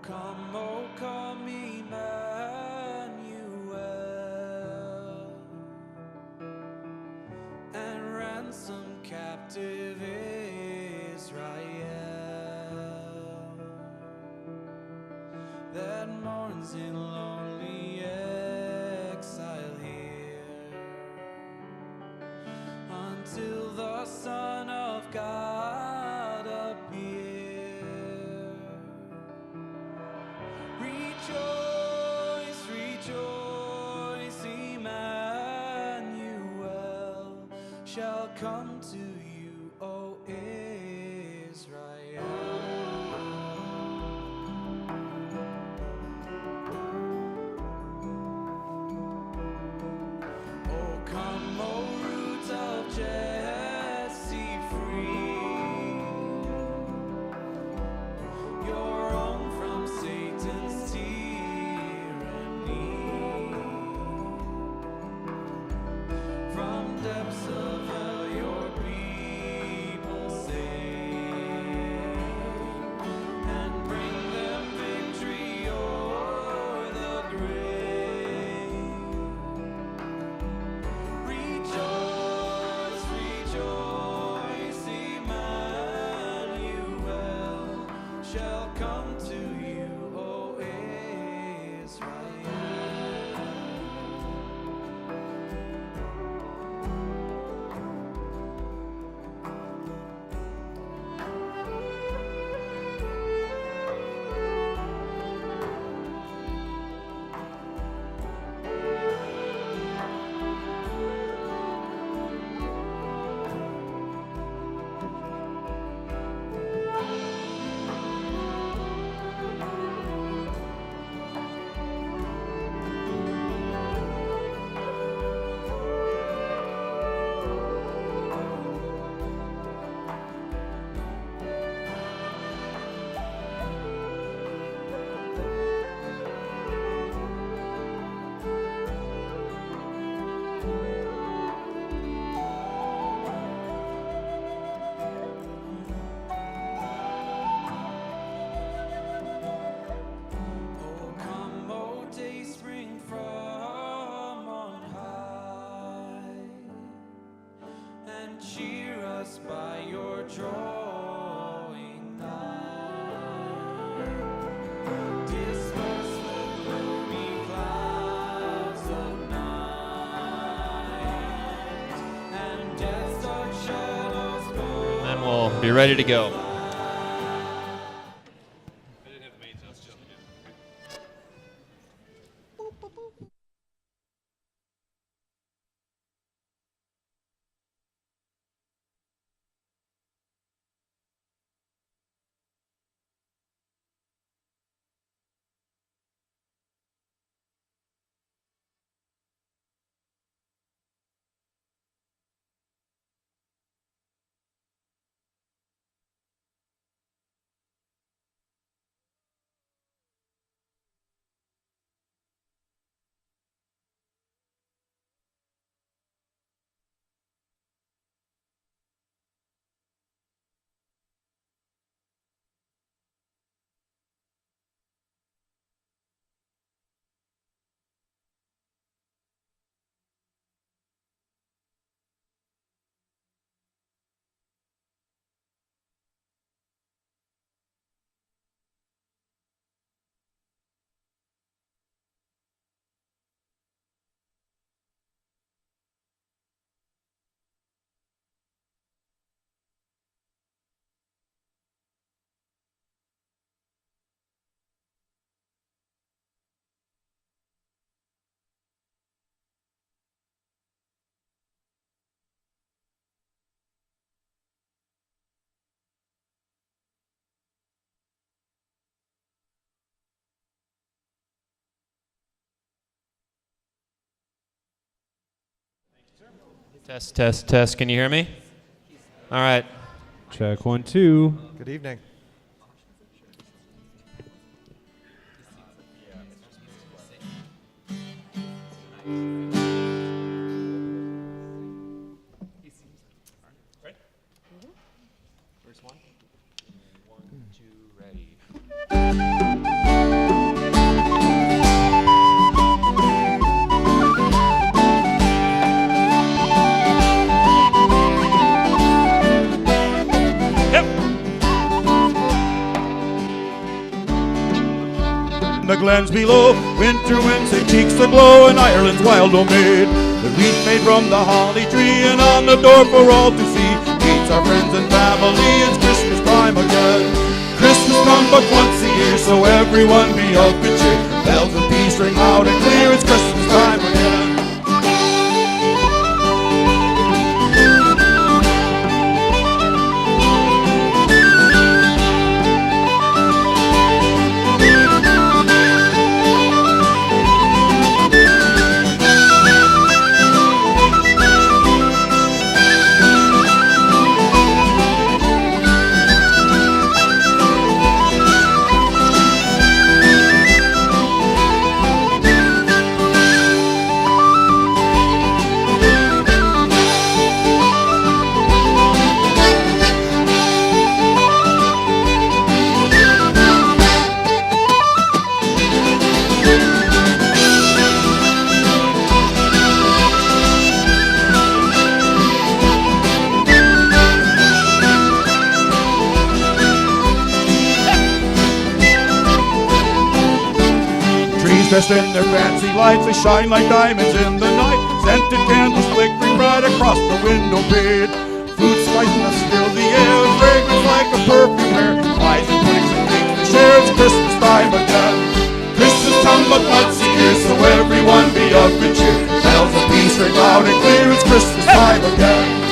come Emmanuel, and ransom captive Israel that mourns in lonely exile here, until the Son of God appear. Rejoice, rejoice, Emmanuel shall come to you, O Israel. Oh, come, O root of Jesse, free your own from Satan's tyranny. From depths of hell your people save, and bring them victory o'er the grave. Rejoice, rejoice, Emmanuel shall come to you, O Israel. Oh, come, O day spring from on high, and cheer us by your drawing nigh. Disperse the gloomy clouds of night, and death's dark shadows go. Then we'll be ready to go. Test, test, test. Can you hear me? All right. Check 1, 2. Good evening. Ready? First one. 1, 2, ready. glens below. Winter winds and cheeks aglow, and Ireland's wild homemade. The wreath made from the holly tree, and on the door for all to see. Meets our friends and family, it's Christmas time again. Christmas comes but once a year, so everyone be of good cheer. Bells and peace ring loud and clear, it's Christmas time again. Dressed in their fancy lights, they shine like diamonds in the night. Scented candles flickering bright across the window pane. Food spicing us fill the air, fragrance like a perfume hair. Pies and puddings and cakes to share, it's Christmas time again. Christmas comes but once a year, so everyone be of good cheer. Bells of peace ring loud and clear, it's Christmas time again.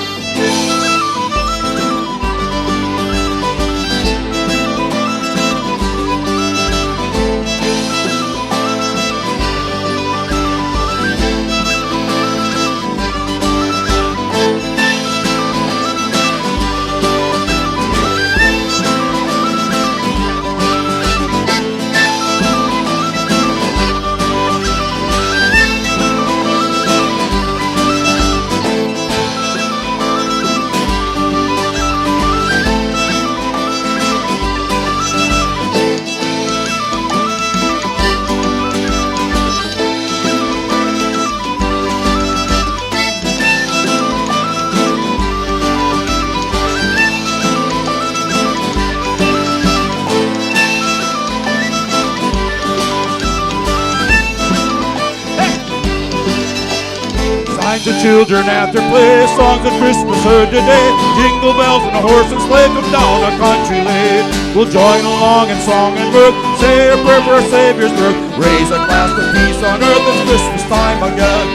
The children at their play, songs of Christmas heard today. Jingle bells and a horse and sleigh come down a country lane. We'll join along in song and mirth, say a prayer for our Savior's birth. Raise a glass of peace on earth, it's Christmas time again.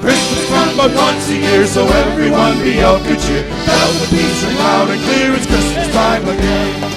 Christmas comes but once a year, so everyone be of good cheer. Bells of peace ring loud and clear, it's Christmas time again.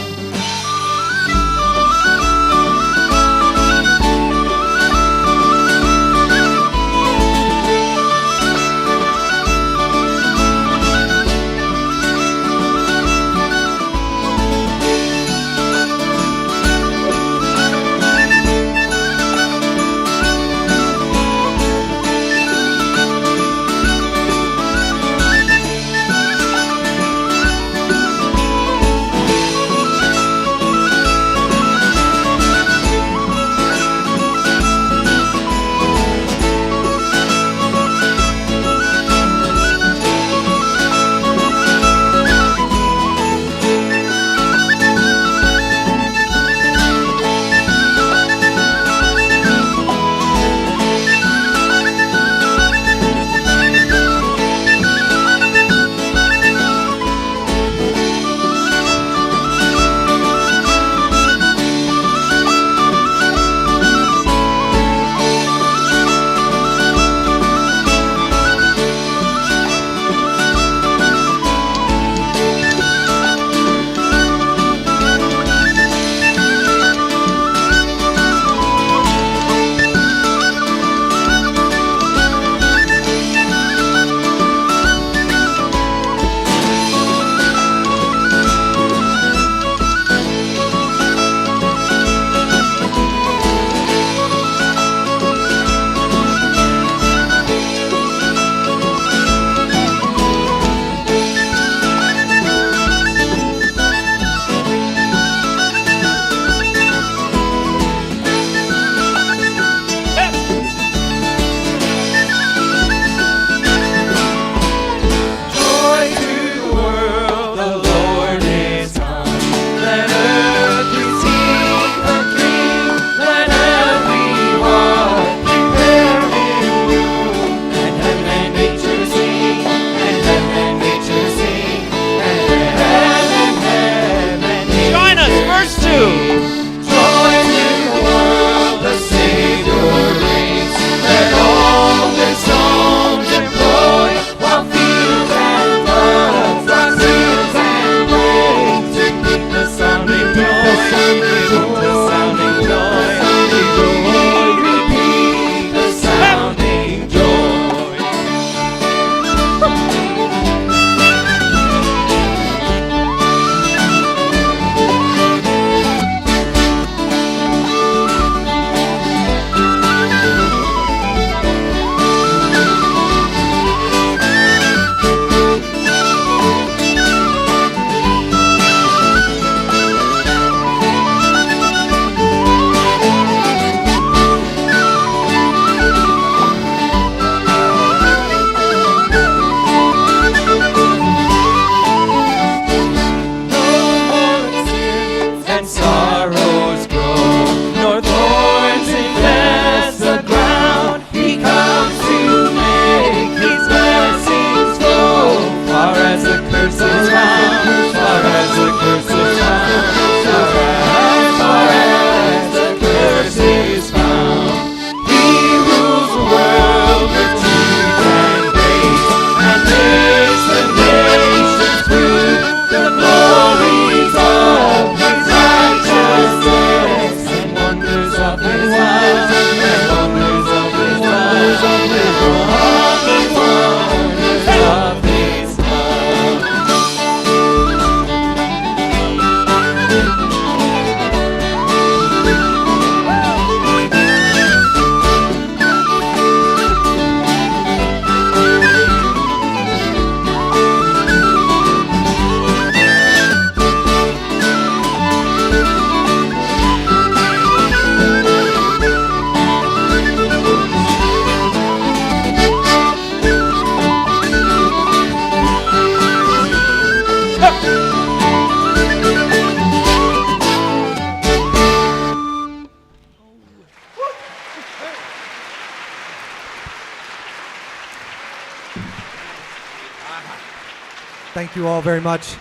Thank you all very much.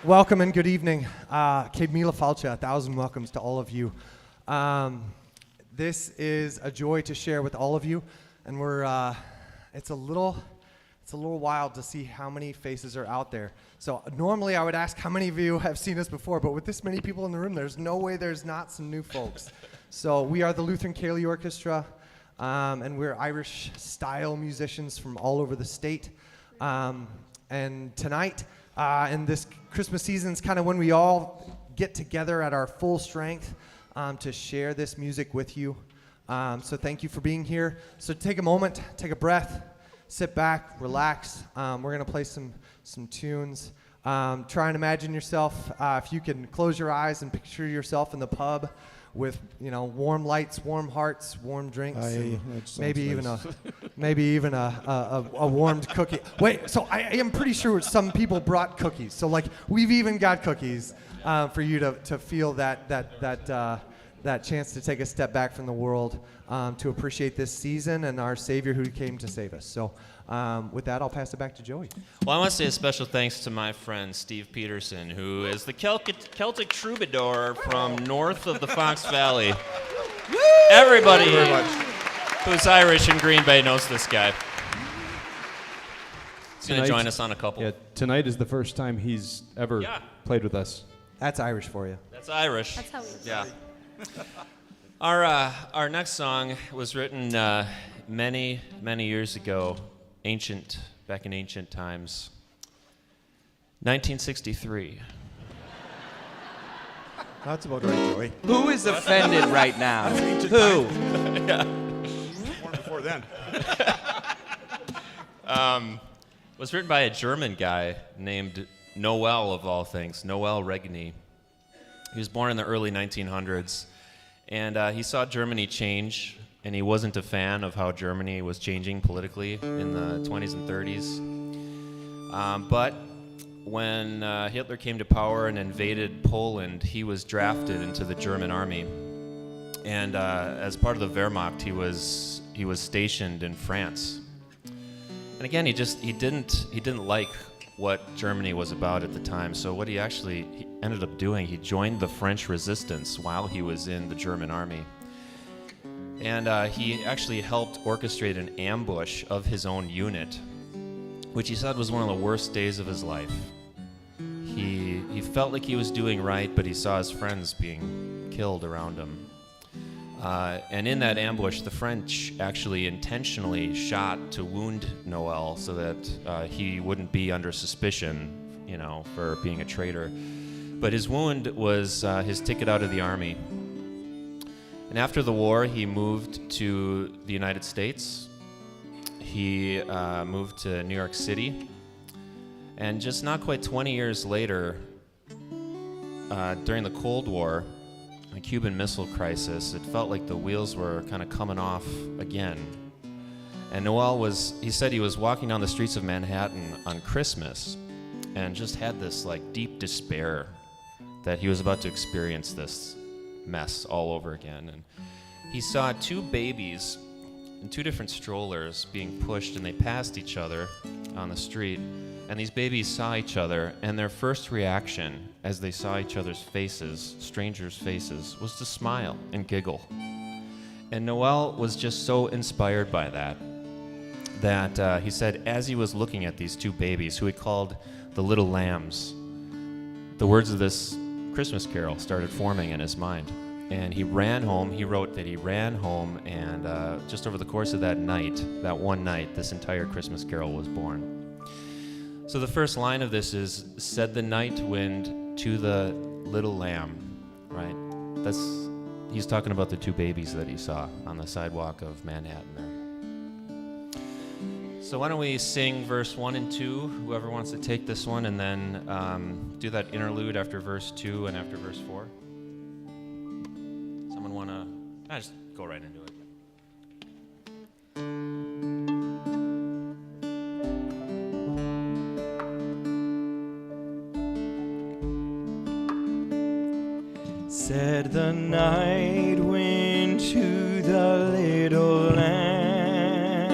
Welcome and good evening. Kate Mila Falcha, 1,000 welcomes to all of you. This is a joy to share with all of you, and it's a little wild to see how many faces are out there. So normally I would ask how many of you have seen us before, but with this many people in the room, there's no way there's not some new folks. So we are the Lutheran Cayley Orchestra, and we're Irish-style musicians from all over the state. And tonight, and this Christmas season is kind of when we all get together at our full strength to share this music with you. So thank you for being here. So take a moment, take a breath, sit back, relax. We're going to play some tunes. Try and imagine yourself, if you can close your eyes and picture yourself in the pub with, warm lights, warm hearts, warm drinks, and maybe even a warmed cookie. Wait, so I am pretty sure some people brought cookies. So we've even got cookies for you to feel that chance to take a step back from the world, to appreciate this season and our Savior who came to save us. So with that, I'll pass it back to Joey. Well, I want to say a special thanks to my friend Steve Peterson, who is the Celtic troubadour from north of the Fox Valley. Woo! Everybody who's Irish in Green Bay knows this guy. He's going to join us on a couple. Yeah, tonight is the first time he's ever played with us. That's Irish for you. That's Irish. That's how we Yeah. Our next song was written many years ago, back in ancient times. 1963. That's about right, Joey. Who is offended right now? Who? More before then. Was written by a German guy named Noel, of all things, Noel Regni. He was born in the early 1900s, and he saw Germany change, and he wasn't a fan of how Germany was changing politically in the 20s and 30s. But when Hitler came to power and invaded Poland, he was drafted into the German army, and as part of the Wehrmacht, he was stationed in France. And again, he didn't like what Germany was about at the time. So what he ended up doing, he joined the French resistance while he was in the German army. And he actually helped orchestrate an ambush of his own unit, which he said was one of the worst days of his life. He felt like he was doing right, but he saw his friends being killed around him. And in that ambush, the French actually intentionally shot to wound Noel so that he wouldn't be under suspicion, for being a traitor. But his wound was his ticket out of the army. And after the war, he moved to the United States. He moved to New York City. And just not quite 20 years later, during the Cold War, the Cuban Missile Crisis, it felt like the wheels were kind of coming off again. And Noel he said he was walking down the streets of Manhattan on Christmas and just had this deep despair that he was about to experience this mess all over again. And he saw two babies in two different strollers being pushed, and they passed each other on the street. And these babies saw each other, and their first reaction as they saw each other's faces, strangers' faces, was to smile and giggle. And Noel was just so inspired by that he said as he was looking at these two babies, who he called the little lambs, the words of this Christmas carol started forming in his mind. And he ran home. He wrote that he ran home, and just over the course of that one night, this entire Christmas carol was born. So the first line of this is, "Said the night wind to the little lamb," right? He's talking about the two babies that he saw on the sidewalk of Manhattan there. So why don't we sing verse 1 and 2, whoever wants to take this one, and then do that interlude after verse 2 and after verse 4. Someone want to? Just go right into it. Said the night wind to the little lamb,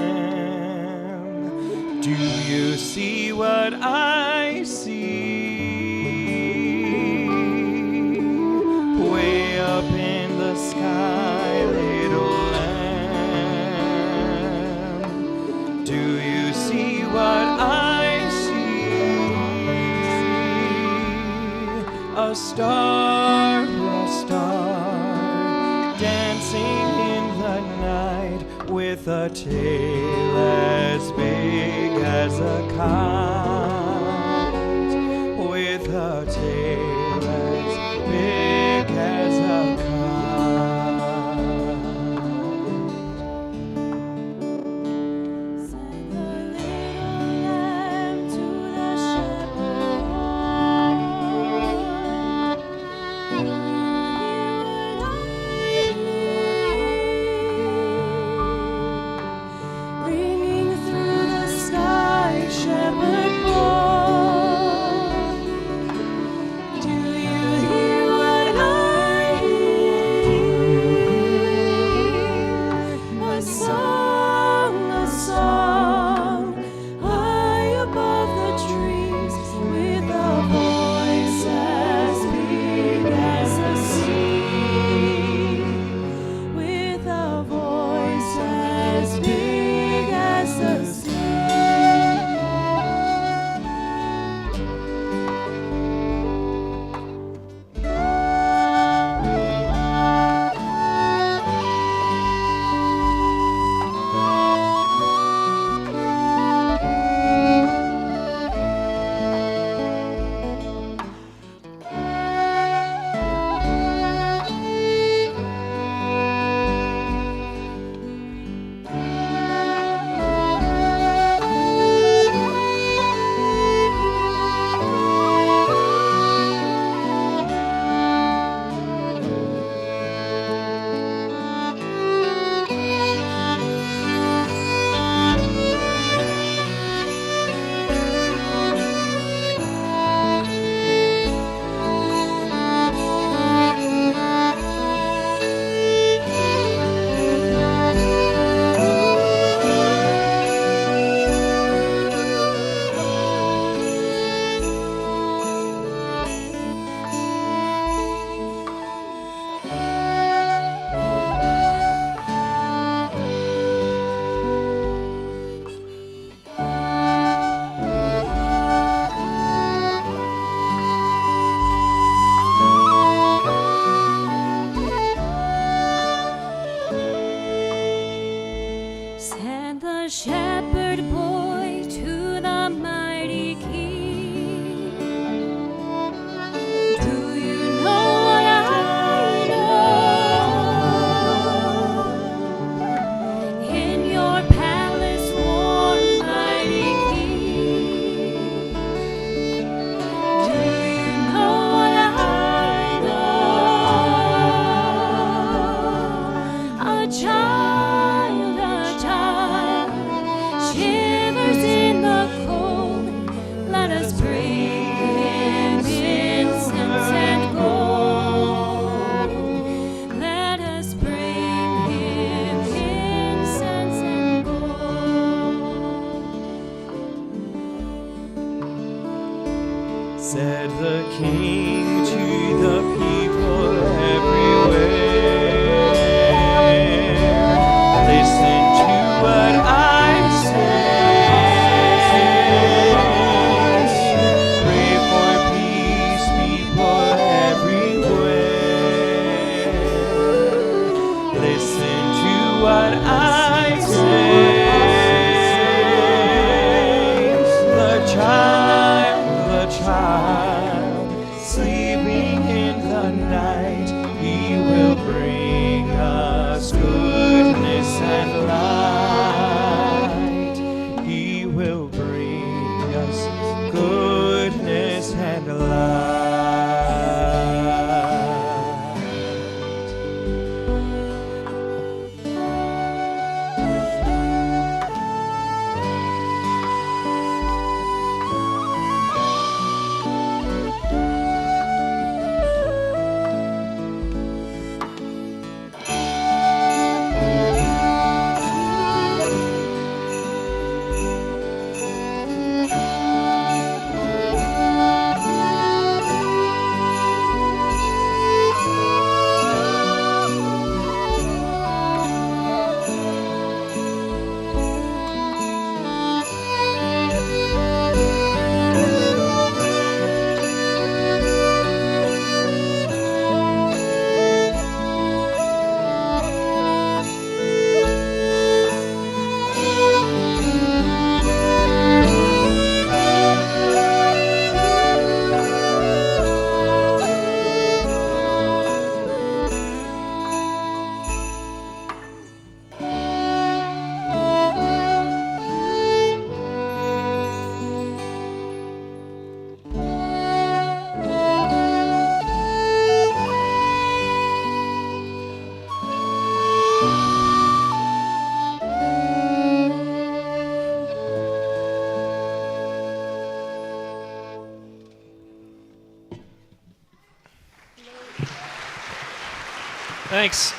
do you see what I see? Way up in the sky, little lamb. Do you see what I see? A star, dancing in the night with a tail as big as a kite, with a tail as big as a Sang the little lamb to the shepherd ringing through the sky, shepherd boy. Do you hear what I hear? A song, high above the trees, with a voice as big as the sea, with a voice as big as the sea. Send the shepherd boy to the mighty king. Do you know what I know? In your palace, warm mighty king. Do you know what I know? A child shivers in the cold. Let us bring him incense and gold. Let us bring him incense and gold. Said the king to the people everywhere, listen to what I say. Pray for peace, people everywhere. Listen to what I say. The child, sleeping in the night, he will bring us goodness and light. He will bring us goodness and light. Thanks.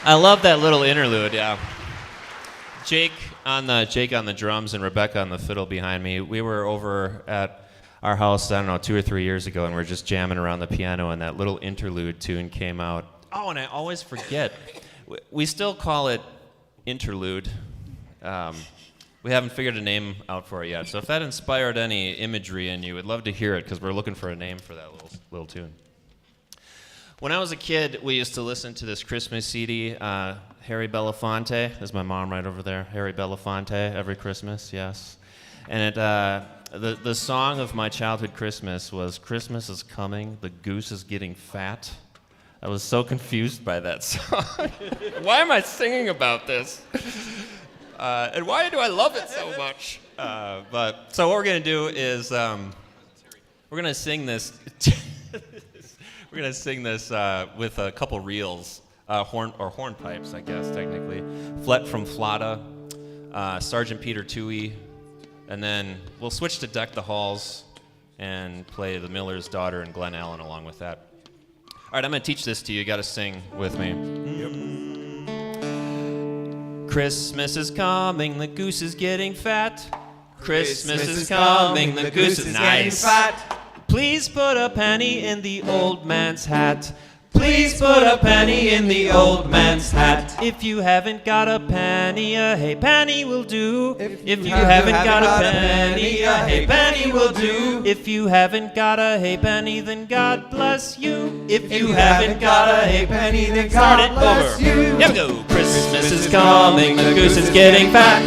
I love that little interlude, yeah. Jake on the drums and Rebecca on the fiddle behind me. We were over at our house, I don't know, 2 or 3 years ago, and we're just jamming around the piano, and that little interlude tune came out. Oh, and I always forget. We still call it interlude. We haven't figured a name out for it yet. So if that inspired any imagery in you, we'd love to hear it, because we're looking for a name for that little tune. When I was a kid, we used to listen to this Christmas CD, Harry Belafonte. There's my mom right over there. Harry Belafonte, every Christmas, yes. And the song of my childhood Christmas was "Christmas is Coming, the Goose is Getting Fat." I was so confused by that song. Why am I singing about this? And why do I love it so much? So what we're going to do is we're going to sing this. We're going to sing this with a couple reels, hornpipes, I guess, technically. Flet from Flata, Sergeant Peter Toohey, and then we'll switch to Deck the Halls and play The Miller's Daughter and Glen Allen along with that. All right, I'm going to teach this to you. You got to sing with me. Yep. Christmas is coming, the goose is getting fat. Christmas is coming, the goose is getting fat. Please put a penny in the old man's hat. Please put a penny in the old man's hat. If you haven't got a penny, a halfpenny will do. If you haven't got a penny, a halfpenny will do. If you haven't got a halfpenny, then God bless you. If you haven't got a halfpenny, then God bless you. Here we go. Christmas is coming, the goose is getting fat.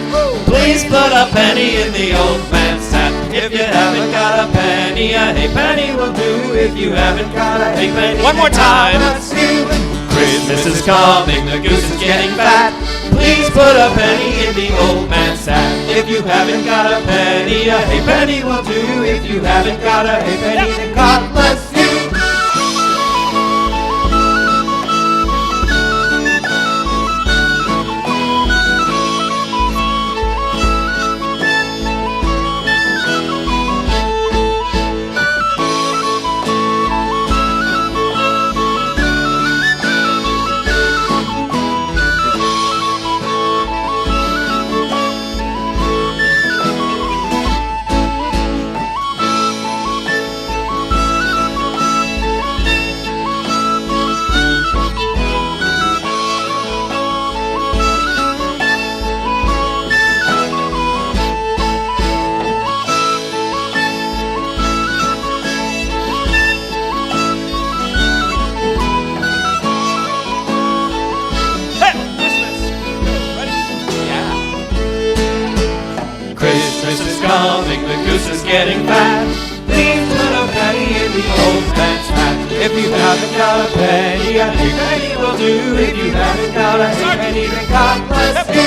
Please put a penny in the old man's hat. If you haven't got a penny, a halfpenny will do. If you haven't got a halfpenny, one more time. Christmas is coming, the goose is getting fat. Please put a penny in the old man's hat. If you haven't got a penny, a halfpenny will do. If you haven't got a halfpenny, then God bless you. Coming, the goose is getting fat. Please put a penny in the old man's hat. If you haven't got a penny, a halfpenny will do. If you haven't got a halfpenny, then God bless you.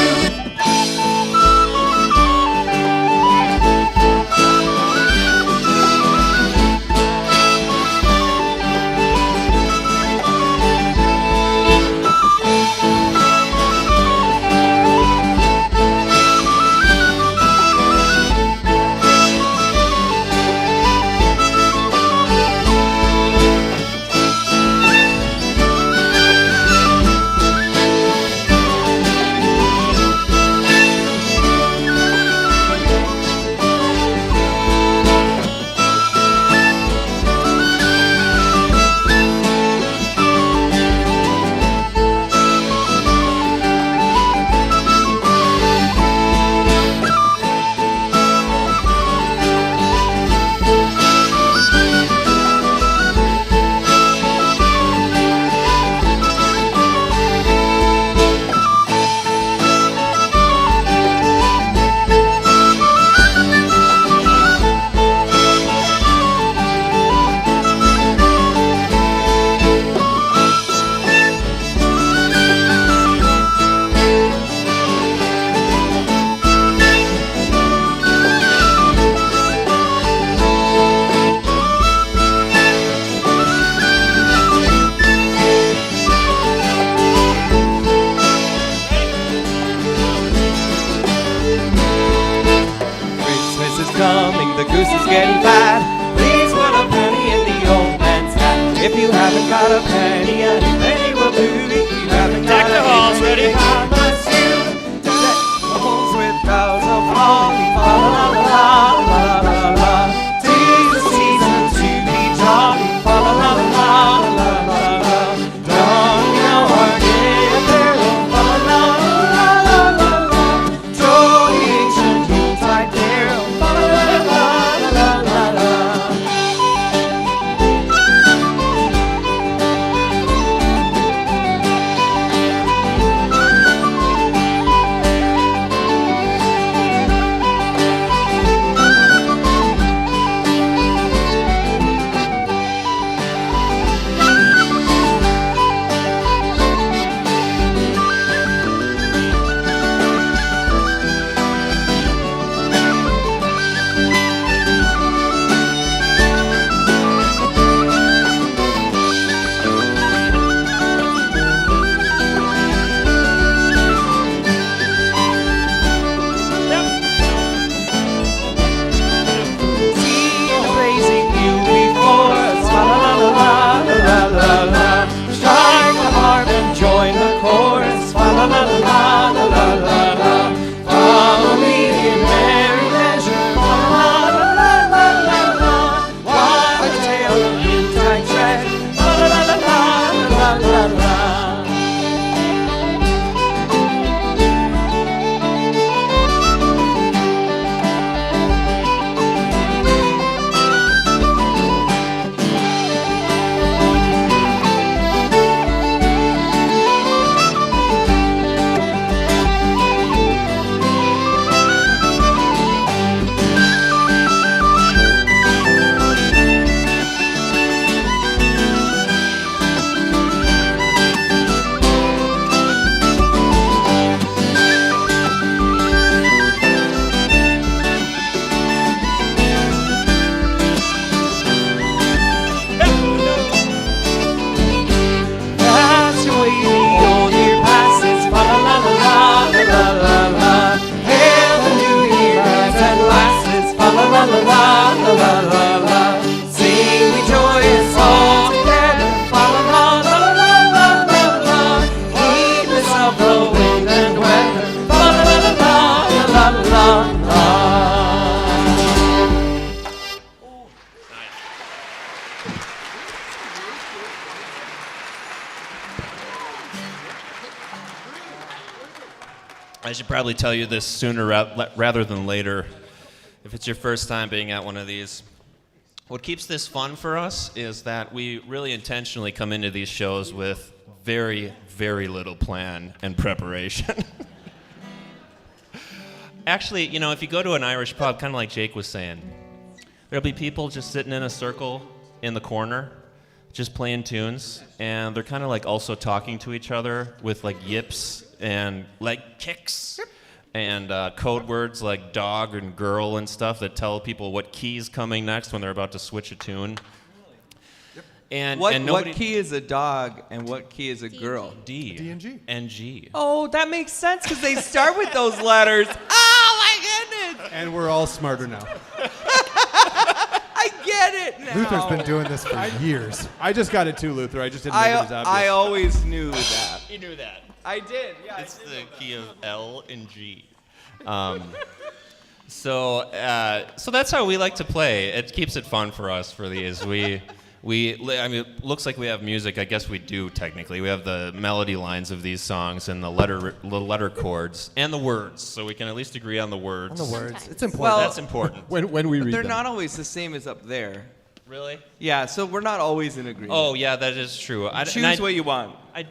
Coming, the goose is getting fat. Please put a penny in the old man's hat. If you haven't got a penny, a penny will do. If you haven't got Deck the halls, ready? God bless you. Deck the halls with bells of holly. La la la la la la la. 'Tis the season to be jolly. La la la la la la la. Don now our gay apparel. La la la la la la. Joy ancient Yuletide carol. La la la la la la la. I should probably tell you this sooner rather than later. If it's your first time being at one of these, what keeps this fun for us is that we really intentionally come into these shows with very, very little plan and preparation. Actually, you know, if you go to an Irish pub, kind of like Jake was saying, there'll be people just sitting in a circle in the corner, just playing tunes, and they're kind of like also talking to each other with like yips and leg kicks and code words like dog and girl and stuff that tell people what key's coming next when they're about to switch a tune. And What nobody, key is a dog and what key is a girl? D. D and G. And G. Oh, that makes sense because they start with those letters. Oh my goodness! And we're all smarter now. I get it now. Luther's been doing this for years. I just got it too, Luther. I just didn't make it as obvious. I always knew that. You knew that. I did. Yeah. It's the key of L and G. So that's how we like to play. It keeps it fun for us for these. I mean, it looks like we have music. I guess we do technically. We have the melody lines of these songs and the letter chords and the words, so we can at least agree on the words. On the words. It's important. Well, That's important. When we read They're them. not always the same as up there. Really? Yeah, so we're not always in agreement. Oh yeah, that is true. Choose what you want. I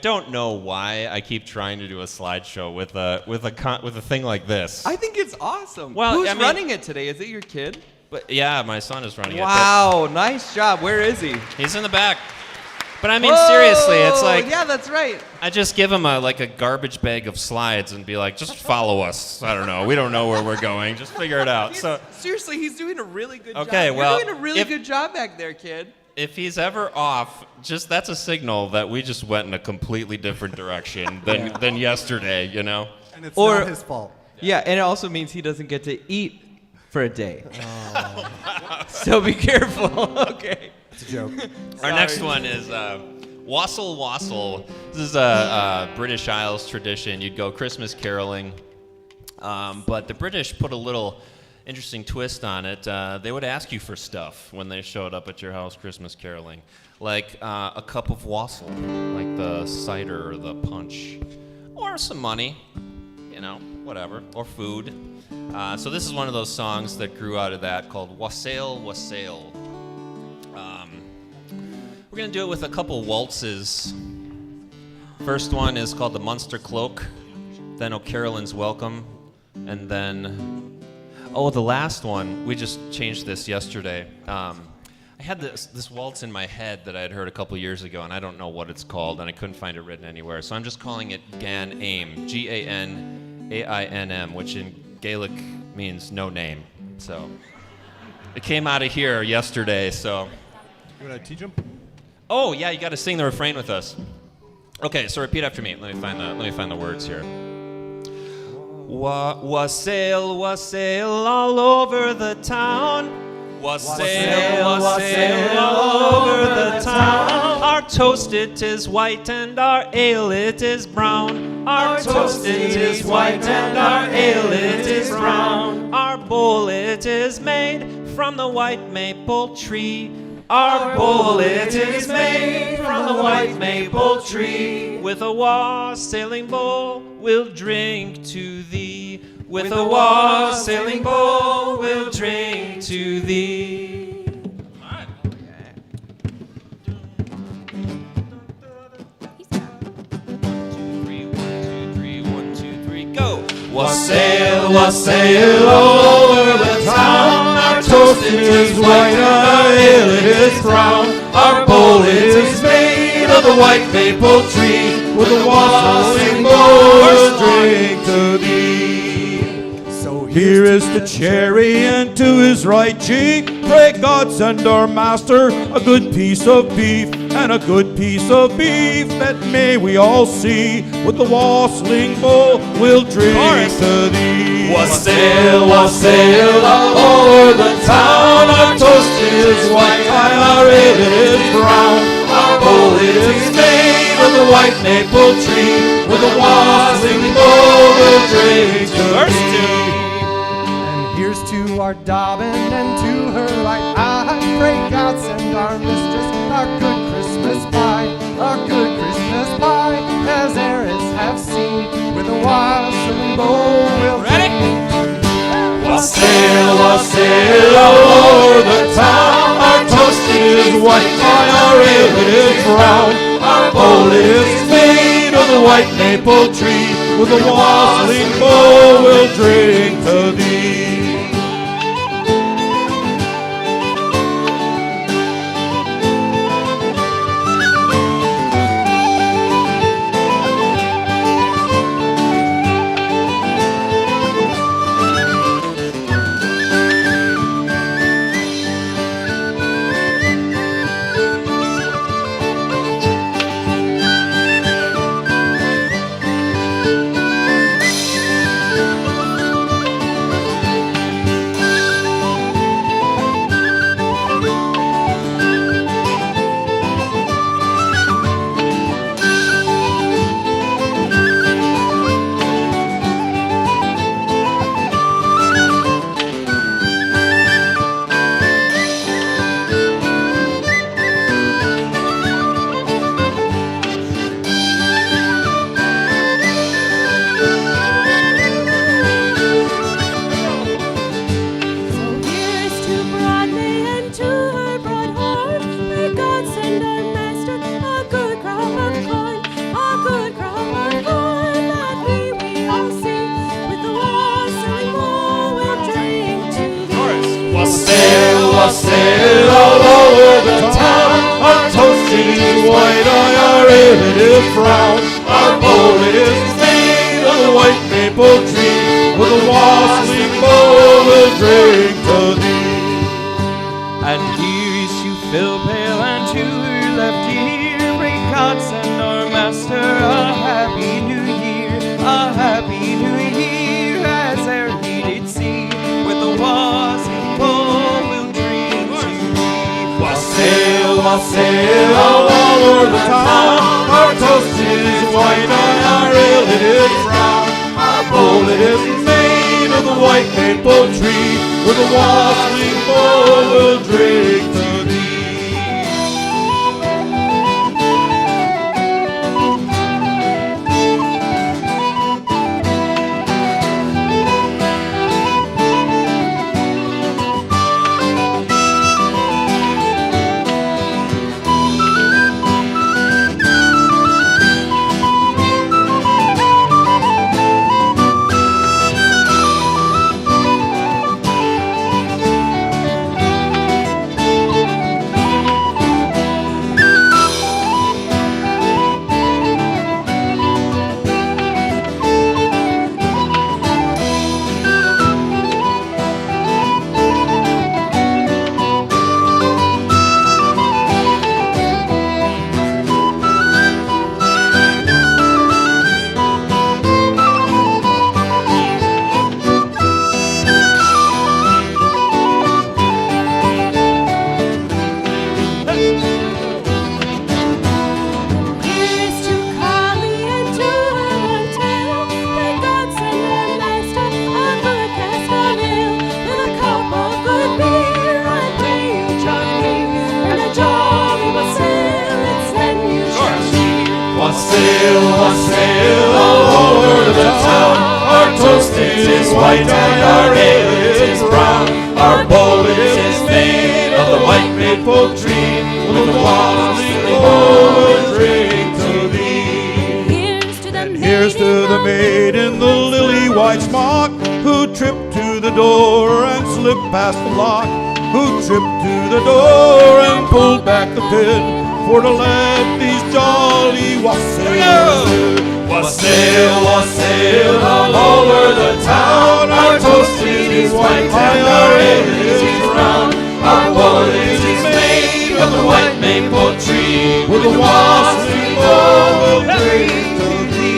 don't know why I keep trying to do a slideshow with a thing like this. I think it's awesome. Well, Who's I mean- running it today? Is it your kid? But yeah, my son is running Wow, nice job. Where is he? it. He's in the back. But I mean, seriously, it's like yeah, that's right. I just give him a garbage bag of slides and be like, just follow us. I don't know. We don't know where we're going. Just figure it out. So Seriously, he's doing a really good job. Okay, You're well, doing a really if- good job back there, kid. if he's ever off, just that's a signal that we just went in a completely different direction than yesterday. You know. and it's or- not his fault. Yeah, and it also means he doesn't get to eat for a day. So be careful. Okay. It's a joke. Our next one is Wassail Wassail. This is a British Isles tradition. You'd go Christmas caroling, but the British put a little interesting twist on it. They would ask you for stuff when they showed up at your house Christmas caroling, like a cup of wassail, like the cider or the punch, or some money, you know, whatever, or food. So this is one of those songs that grew out of that called Wassail Wassail. We're going to do it with a couple waltzes. First one is called the Munster Cloak, then O Carolyn's Welcome, and then, the last one, we just changed this yesterday. I had this waltz in my head that I had heard a couple years ago, and I don't know what it's called, and I couldn't find it written anywhere, so I'm just calling it Gan Aim, G-A-N-A-I-N-M, which in Gaelic means no name. So it came out of here yesterday, so. You want to teach him? Oh yeah, you got to sing the refrain with us. Okay, so repeat after me. Let me find the words here. Wassail, wassail all over the town. Wassail, wassail all over the town. Our toast it is white and our ale it is brown. Our toast it is white and our ale it is brown. Our bowl it is made from the white maple tree. Our bowl it is made from the white maple tree. With a wassailing bowl we'll drink to thee. With a wassailing bowl we'll drink to thee. Go! Wassail, wassail all over the town. Our toast it is white and our ale it is brown. Our bowl it is made of the white maple tree. With a wassailing bowl we'll drink to thee. So Here is the cherry, and to his right cheek, pray God send our master a good piece of beef, and a good piece of beef that may we all see. With the wassailing bowl we'll drink to thee. Wassail, wassail all over the town. Our toast is white and our ale is brown. Our bowl is made of the white maple tree. With a wassailing bowl we'll drink to thee. here's to our Dobbin and to her right eye. Pray God send our mistress our good Christmas pie, our good Christmas pie, as heiress have seen. With a wassailing bowl we'll Wassail, wassail all over the town. Our toast is white and our ale is brown. Our bowl is made of the white maple tree. With a wassailing bowl we'll drink to thee. Wassail all over the town. Our toast is white and our ale is brown. Our bowl is made of the white maple tree. With a wassailing bowl we'll drink to thee. And here is to Phil Pale and to her left ear. Pray God send our master a happy new year, a happy new year, as ere he did see. With the wassailing bowl we'll drink to thee. Wassail, wassail all over the town. Our toast is white and our ale it is brown. Our bowl it is made of the white maple tree. With a wassailing bowl we'll drink to thee. Here's to Carly and to Montel. May God send their master a good cask of ale. With a cup of good beer, I pray you join me. And a jolly wassail, it's then you shall see. Wassail, wassail all over the town. Our toast is white and our ale is brown. Our bowl is made of the white maple tree. With a wassailing bowl we'll drink to thee. Here's to the Maid in the lily white smock, who tripped to the door and slipped past the lock, who tripped to the door and pulled back the pin for to let these jolly wassailers in. Wassail, wassail all over the town. Our toast is white and our ale is brown. Our bowl is made of the white maple tree. With a wassailing bowl we'll drink to thee.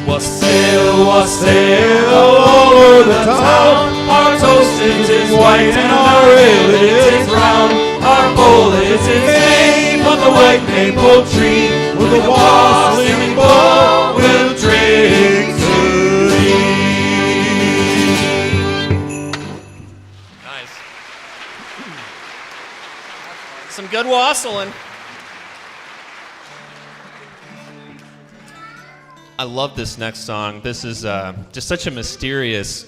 Wassail, wassail all over the town. Our toast is white and our ale is brown. Our bowl is made of the white maple tree. With a wassailing bowl we'll drink to thee. Nice. Some good wassailing. I love this next song. This is just such a mysterious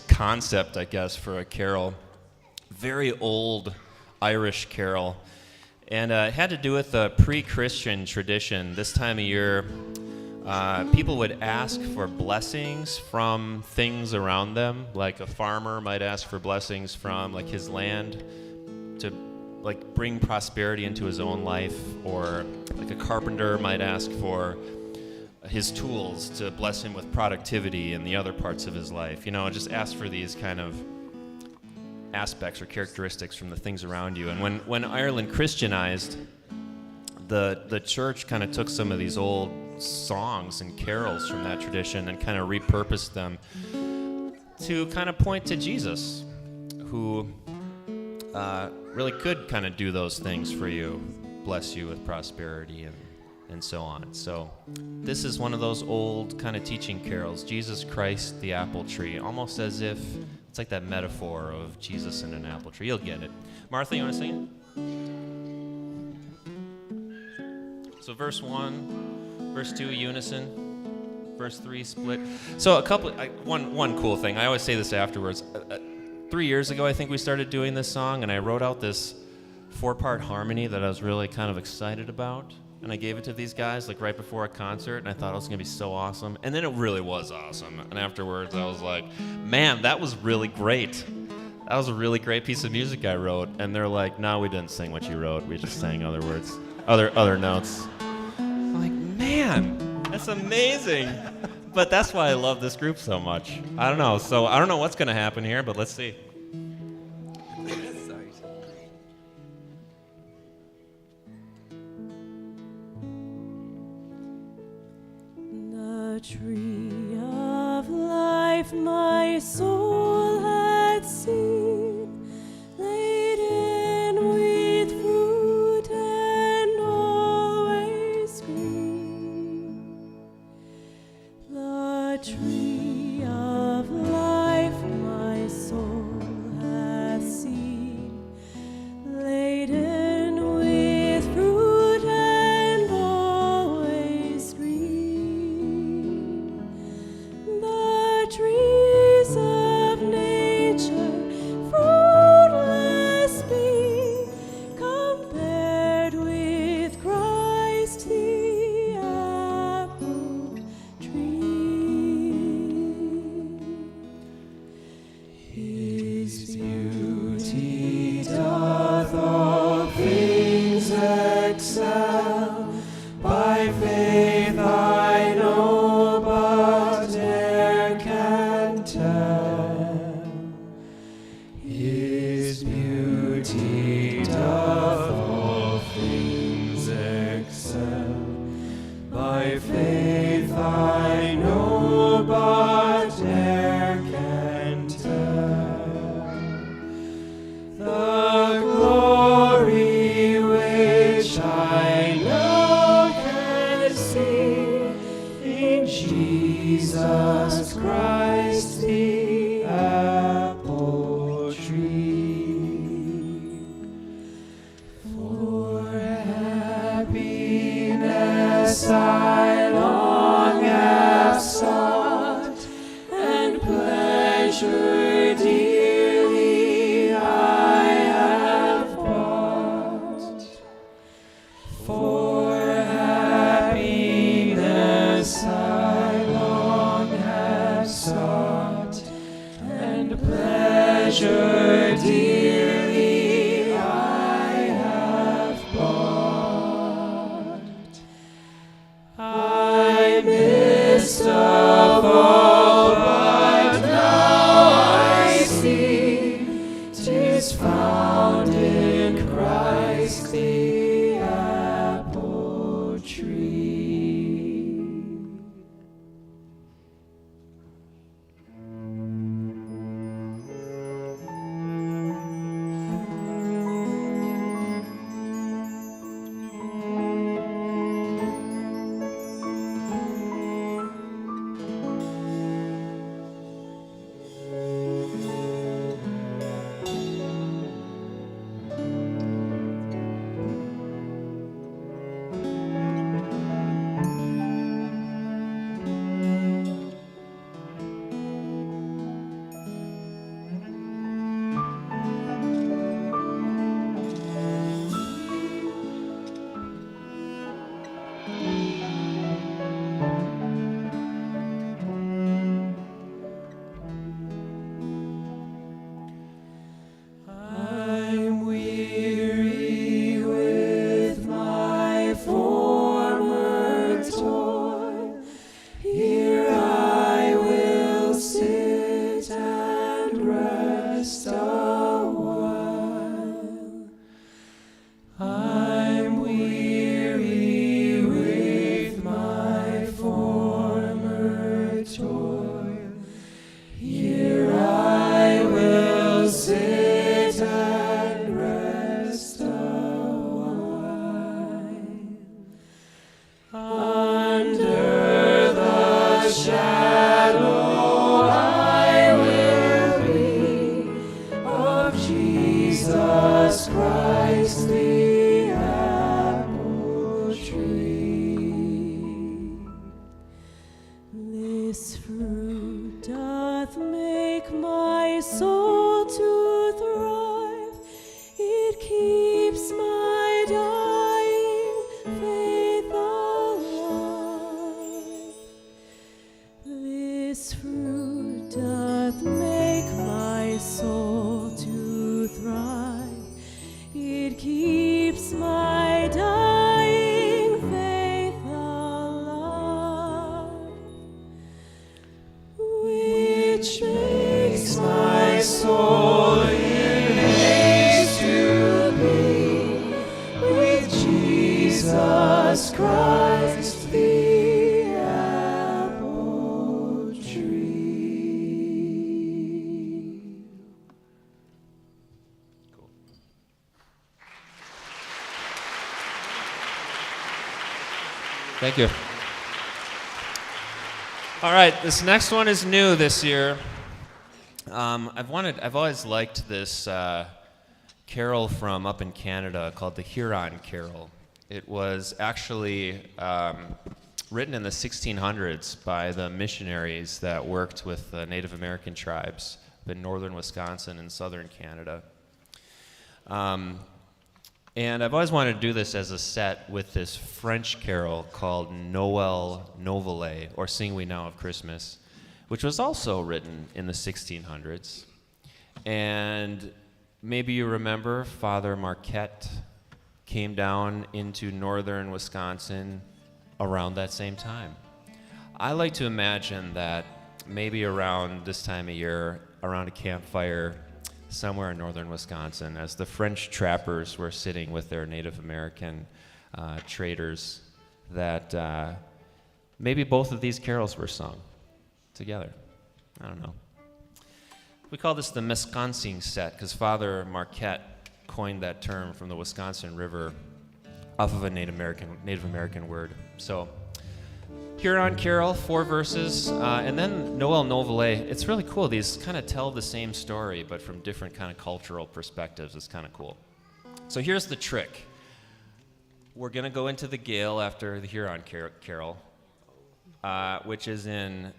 concept, I guess, for a carol. Very old Irish carol. And it had to do with a pre-Christian tradition. This time of year, people would ask for blessings from things around them. Like a farmer might ask for blessings from like his land to like bring prosperity into his own life, or like a carpenter might ask for his tools to bless him with productivity in the other parts of his life. You know, just ask for these kind of aspects or characteristics from the things around you. And when Ireland Christianized, the church kind of took some of these old songs and carols from that tradition and kind of repurposed them to kind of point to Jesus, who really could kind of do those things for you, bless you with prosperity and so on. So this is one of those old kind of teaching carols, Jesus Christ the apple tree, almost as if It's like that metaphor of Jesus in an apple tree. You'll get it. Martha, you want to sing it? So verse 1, verse 2, unison. Verse 3, split. So one cool thing. I always say this afterwards. 3 years ago, I think we started doing this song, and I wrote out this 4-part harmony that I was really kind of excited about. And I gave it to these guys like right before a concert, and I thought it was gonna be so awesome. And then it really was awesome. And afterwards, I was like, man, that was really great. That was a really great piece of music I wrote. And they're like, no, we didn't sing what you wrote. We just sang other words, other notes. I'm like, man, that's amazing. But that's why I love this group so much. I don't know. So I don't know what's gonna happen here, but let's see. The tree of life my soul had seen, laden with fruit and always green. The tree of life my soul hath seen, laden with fruit and always green. The trees of nature fruitless be, compared with Christ the apple tree. His beauty doth all things excel. By faith I know, but ne'er can tell. His beauty doth all things excel. By faith I know, but ne'er can tell. The glory which I now can see in Jesus Christ the apple tree. For happiness I long have sought, and pleasure dearly I have bought. For happiness I long have sought, and pleasure dearly I have bought. I missed of all, but now I see 'tis found in Christ the apple tree. I'm weary with my former toil. Here I will sit and rest a while. I'm weary with my former toil. Here I will sit and rest a while. Under the shadow I will be, my soul to thrive. It keeps my dying faith alive. This fruit doth make my soul to thrive. It keeps my dying faith alive, which makes my soul in haste to be with Jesus Christ, the apple tree. Thank you. All right, this next one is new this year. I've always liked this carol from up in Canada called the Huron Carol. It was actually written in the 1600s by the missionaries that worked with Native American tribes in northern Wisconsin and southern Canada. And I've always wanted to do this as a set with this French carol called Noël Novelet, or Sing We Now of Christmas, which was also written in the 1600s. And maybe you remember Father Marquette came down into northern Wisconsin around that same time. I like to imagine that maybe around this time of year, around a campfire, somewhere in northern Wisconsin, as the French trappers were sitting with their Native American traders, that maybe both of these carols were sung together. I don't know. We call this the Mescancing set because Father Marquette coined that term from the Wisconsin River off of a Native American word. So, Huron Carol, 4 verses, and then Noël Novelet. It's really cool. These kind of tell the same story, but from different kind of cultural perspectives. It's kind of cool. So here's the trick. We're going to go into the Gale after the Huron Carol, which is in...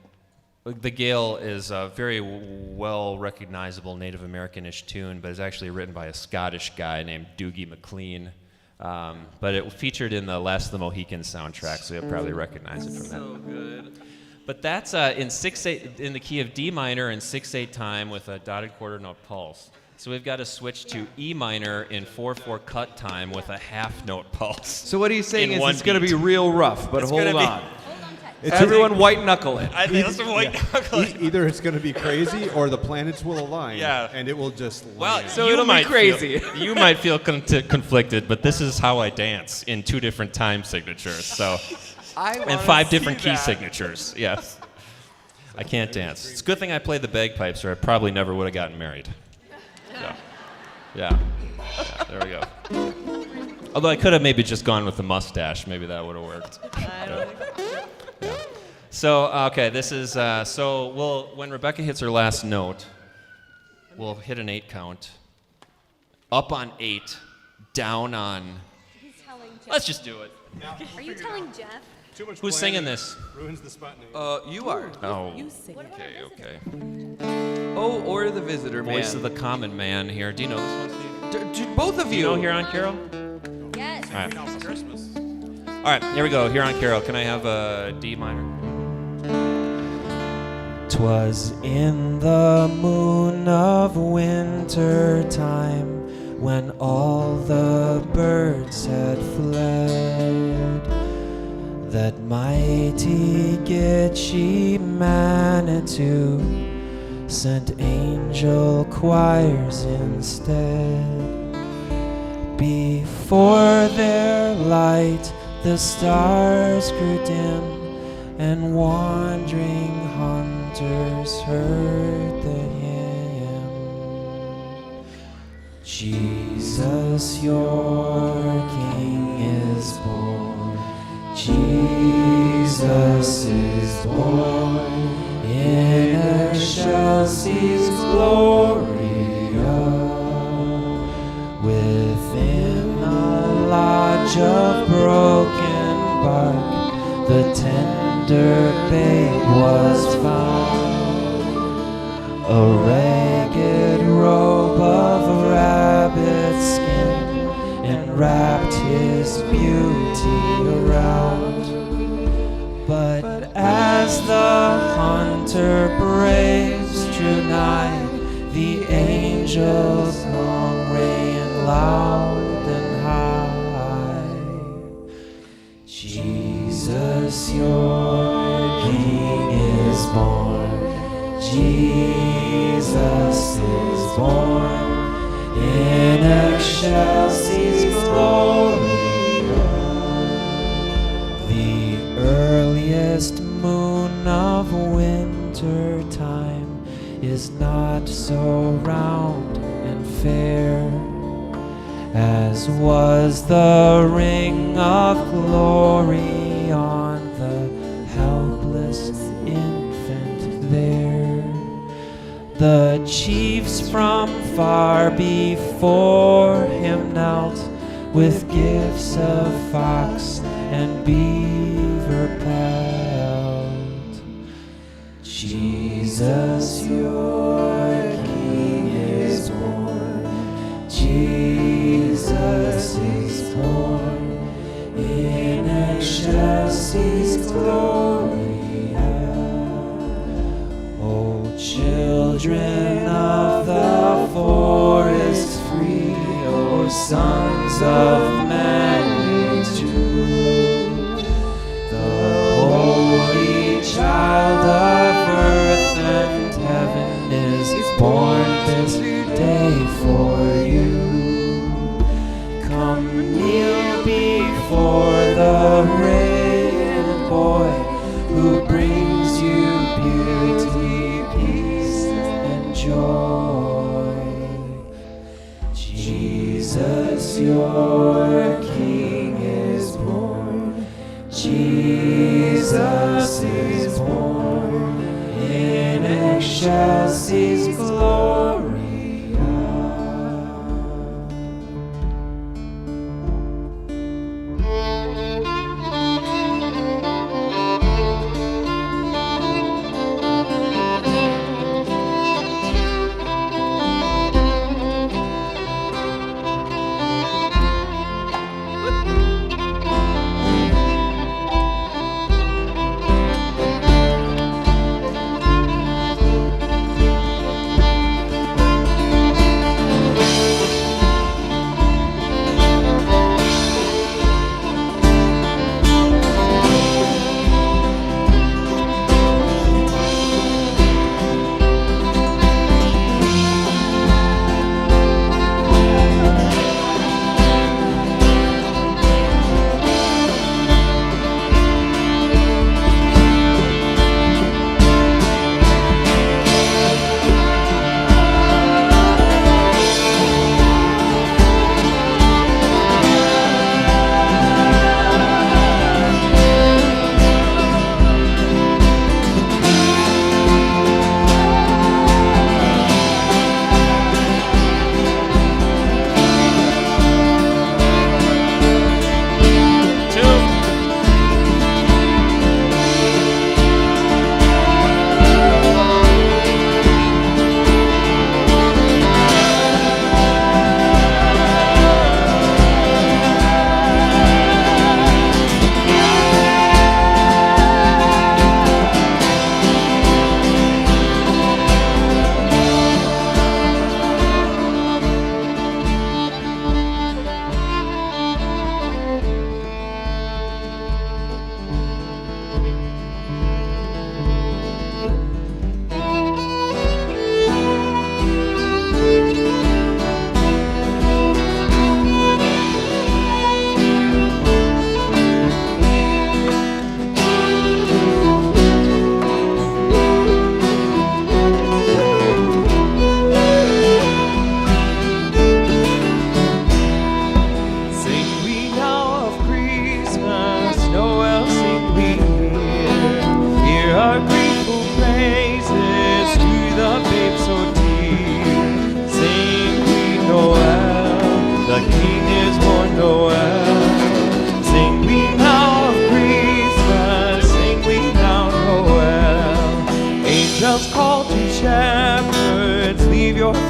The Gale is a very well recognizable Native American-ish tune, but it's actually written by a Scottish guy named Doogie MacLean. But it featured in the Last of the Mohicans soundtrack, so you'll probably recognize it from that. So good. But that's in 6/8 in the key of D minor in 6/8 time with a dotted quarter note pulse. So we've got to switch to E minor in 4/4 cut time with a half note pulse. So what he's saying In is one it's going to beat. be real rough, but It's hold gonna be- on. Everyone white knuckle it. I think that's some white knuckling. Either it's going to be crazy or the planets will align. Yeah. And it will just. Well, land. So you it'll be might crazy. You might feel conflicted, but this is how I dance in 2 different time signatures. So, and 5 different key signatures. Yes. I can't dance. It's a good thing I played the bagpipes, or I probably never would have gotten married. So, yeah. There we go. Although I could have maybe just gone with the mustache. Maybe that would have worked. Yeah. So, okay, this is, when Rebecca hits her last note, we'll hit an 8 count. Up on 8, down on, He's telling Jeff. let's just do it. Are you telling Jeff? Too much Who's planning singing this? Ruins the spontaneity. You are. Oh, You sing it. okay. Oh, or the visitor, man. Voice of the common man here. Do you know this one, Steve? Both of Do you. you know Huron Carol? Yes. All right. All right, here we go. Huron Carol. Can I have a D minor? 'Twas in the moon of winter time, when all the birds had fled, that mighty Gitche Manitou sent angel choirs instead. Before their light the stars grew dim, and wandering hunters heard the hymn. Jesus, your King is born. Jesus is born in Excelsis Gloria. Within a lodge of broken bark, the tender babe was found, a ragged His beauty around. But as the hunter braves drew nigh, the angels long rain loud and high. Jesus, your King is born. Jesus is born. In excelsis Gloria. The earliest moon of winter time is not so round and fair as was the ring of glory on the helpless infant there. The chiefs from far before him knelt with gifts of fox and beaver pelt. Jesus, your King is born. Jesus is born. In excelsis Gloria. O children of the forest free, O sons of magnitude, the holy child of earth and heaven is born this day for you. Come kneel before the radiant boy who brings you beauty, peace, and joy. Jesus, your King is born. Jesus is born. In excelsis Gloria.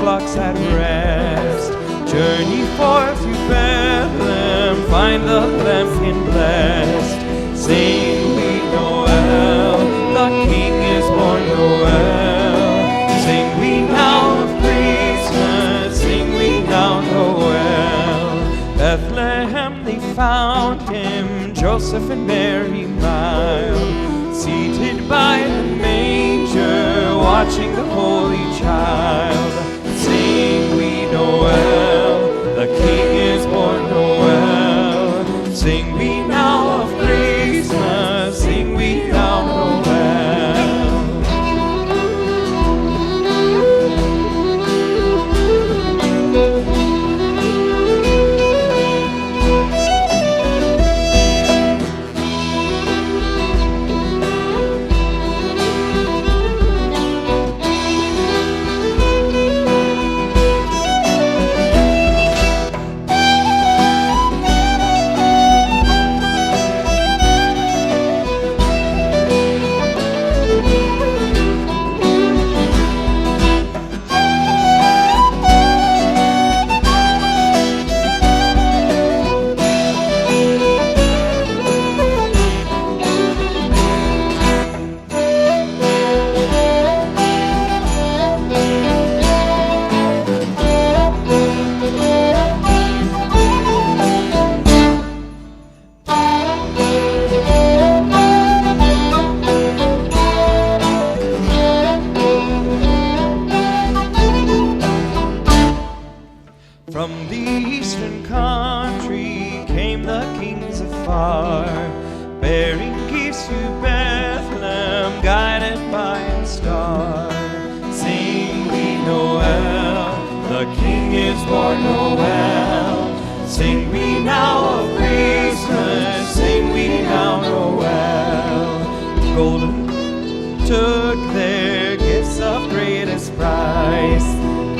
flocks at rest. Journey forth to Bethlehem, find the lambskin blessed. Sing we Noel, the King is born Noel. Sing we now of Christmas, sing we now Noel. Bethlehem they found him, Joseph and Mary mild, seated by the manger, watching the holy child. Sing we Noel, the King is born Noel. Sing we now of Christmas, sing we now Noel. From the eastern country came the kings afar, bearing gifts to Bethlehem, guided by a star. Sing we Noel, the King is born Noel. Sing we now of Christmas, sing we now Noel. Golden took their gifts of greatest price.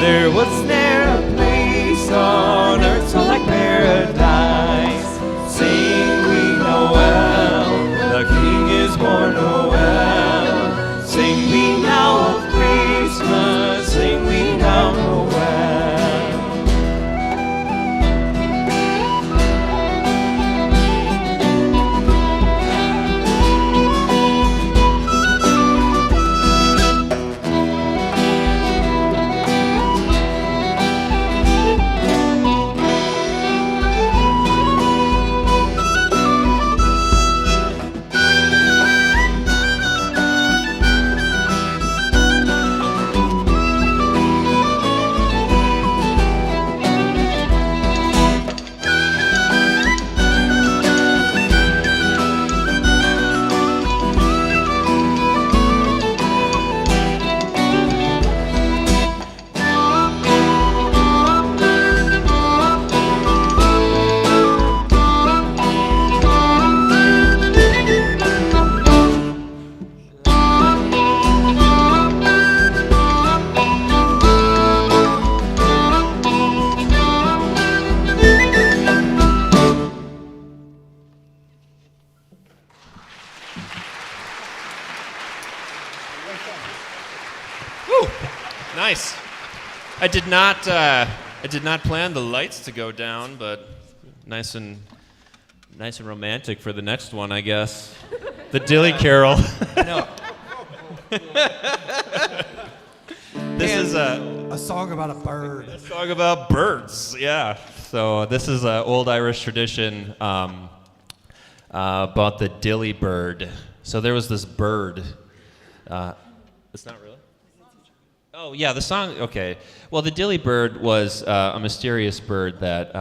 There was ne'er a place on earth so like paradise. Sing we Noel, the King is born Noel. Sing we now of Christmas, sing we now Noel. Nice. I did not plan the lights to go down, but nice and romantic for the next one, I guess. The Dilly Carol. No. This is A song about a bird. a song about birds. Yeah. So this is an old Irish tradition about the dilly bird. So there was this bird. It's not really. Oh yeah, the song. Okay. Well, the dilly bird was a mysterious bird that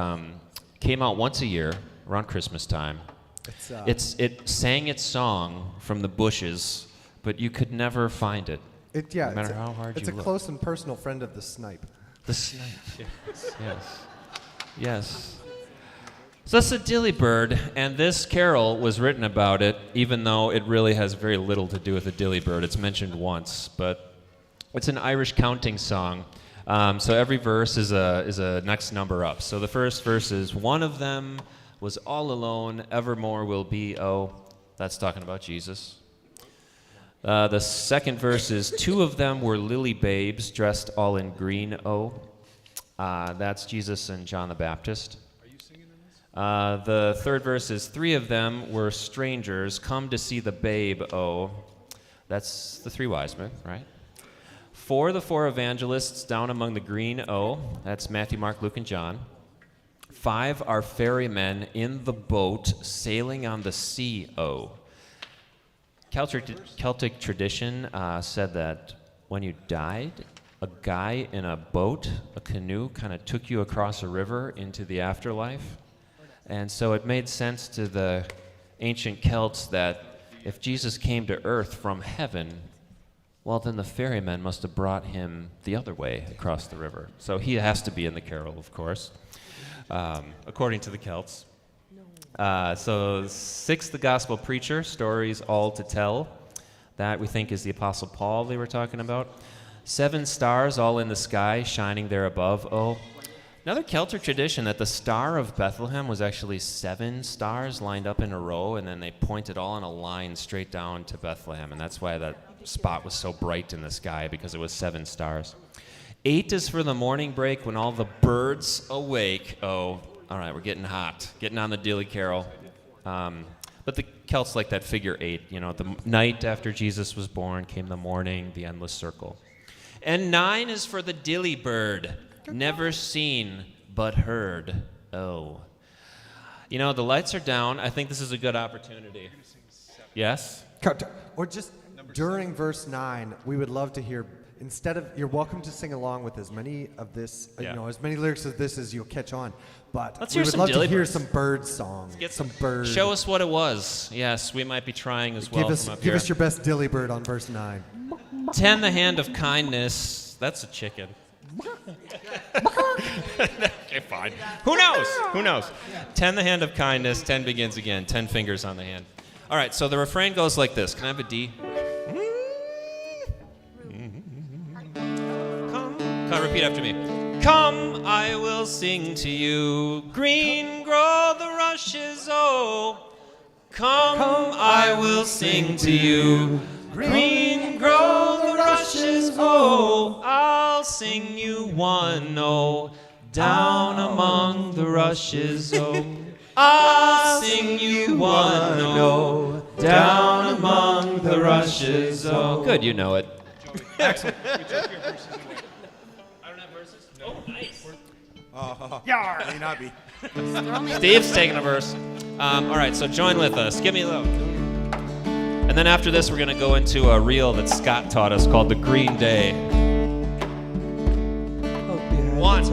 came out once a year around Christmas time. It sang its song from the bushes, but you could never find it. No matter how hard it's you a look. close and personal friend of the snipe. The snipe. Yes. So that's the dilly bird, and this carol was written about it, even though it really has very little to do with the dilly bird. It's mentioned once, but it's an Irish counting song. So every verse is a next number up. So the first verse is, one of them was all alone, evermore will be, oh. That's talking about Jesus. The second verse is, two of them were lily babes, dressed all in green, oh. That's Jesus and John the Baptist. Are you singing in this? The third verse is, 3 of them were strangers, come to see the babe, oh. That's the 3 wise men, right? 4, the 4 evangelists down among the green, oh. That's Matthew, Mark, Luke, and John. 5 are ferrymen in the boat sailing on the sea, oh. Celtic tradition said that when you died, a guy in a boat, a canoe, kind of took you across a river into the afterlife. And so it made sense to the ancient Celts that if Jesus came to earth from heaven, well, then the ferrymen must have brought him the other way across the river. So he has to be in the carol, of course, according to the Celts. So 6, the gospel preacher, stories all to tell. That we think is the Apostle Paul they were talking about. 7 stars all in the sky, shining there above, oh. Another Celtic tradition that the Star of Bethlehem was actually 7 stars lined up in a row, and then they pointed all in a line straight down to Bethlehem, and that's why that spot was so bright in the sky, because it was 7 stars. 8 is for the morning break when all the birds awake, oh. All right, we're getting hot, getting on the dilly carol. But the Celts like that figure 8, you know, the night after Jesus was born came the morning, the endless circle. And 9 is for the dilly bird, never seen but heard, oh. You know, the lights are down. I think this is a good opportunity. Yes? Or just during verse 9, we would love to hear, instead of, you're welcome to sing along with as many of this, as many lyrics of this as you'll catch on. But Let's we hear would some love to dilly hear birds. some bird songs. Some bird. Show us what it was. Yes, we might be trying as well from up Give here. us your best dilly bird on verse 9. 10, the hand of kindness. That's a chicken. Okay, fine. Who knows? Who knows? 10, the hand of kindness. 10 begins again. 10 fingers on the hand. All right, so the refrain goes like this. Can I have a D? Come, repeat after me. Come, I will sing to you. Green grow the rushes, oh. Come, I will sing to you. Green grow the rushes, oh. I'll sing you one, oh. Down among the rushes, oh. I'll sing you one, oh. Down among the rushes, oh. Good, you know it. Excellent. Yeah, may not be. Steve's taking a verse. All right, so join with us. Give me a low. And then after this, we're going to go into a reel that Scott taught us called The Green Day. 1, 2,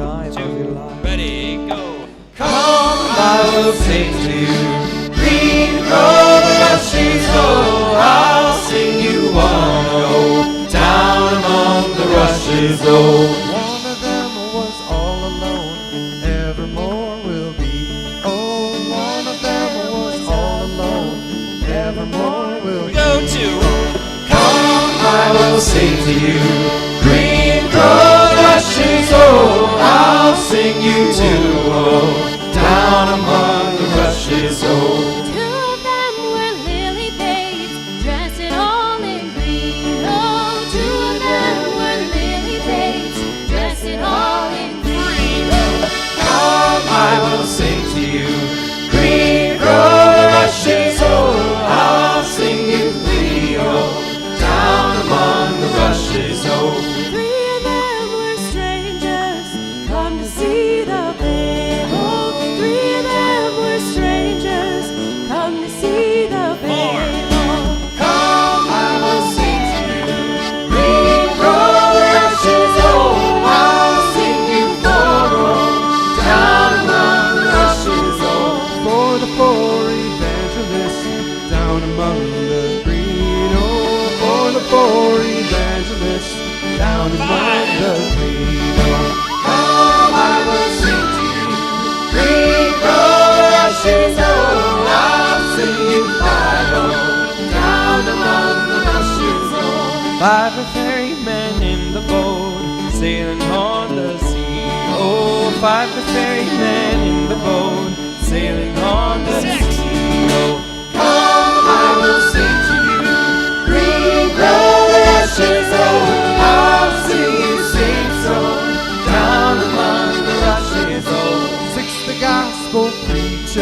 ready, go. Come, I will sing to you. Green grow the rushes, oh, I'll sing you one, oh. Down among the rushes, oh. One of them was all alone, evermore will be. Oh, one of them was all alone, evermore will be. Go to. Come, I will sing to you. Green grow the rushes, oh, I'll sing you too, oh. Down among the rushes, oh. 2 of them were lily babes, dressed in all in green. Oh, 2 of them were lily babes, dressed in all in green. Come, I will sing to you. Green grow the rushes, oh, I'll sing you three, oh. Down among the rushes, oh. 3 of them were strangers, come to see the babe. Oh, 3 of them were strangers, come to see the babe. Oh, Come, I will sing to you. Green grow the rushes, oh, I'll sing you four, oh. Down among the rushes, oh. For the 4 evangelists down among the green. Oh, for the 4 evangelists down among the green. Oh, Come, I will sing to you. Green grow the rushes, oh, I'll sing you five, oh. Down among the rushes, oh. 5 are ferrymen in the boat, sailing on the sea. Oh, 5 are ferrymen in the boat, sailing on the sea. Oh, Come, I will sing to you. Green grow the rushes, oh, I'll sing you sing song. Down among the rushes, oh. 6 the gospel preacher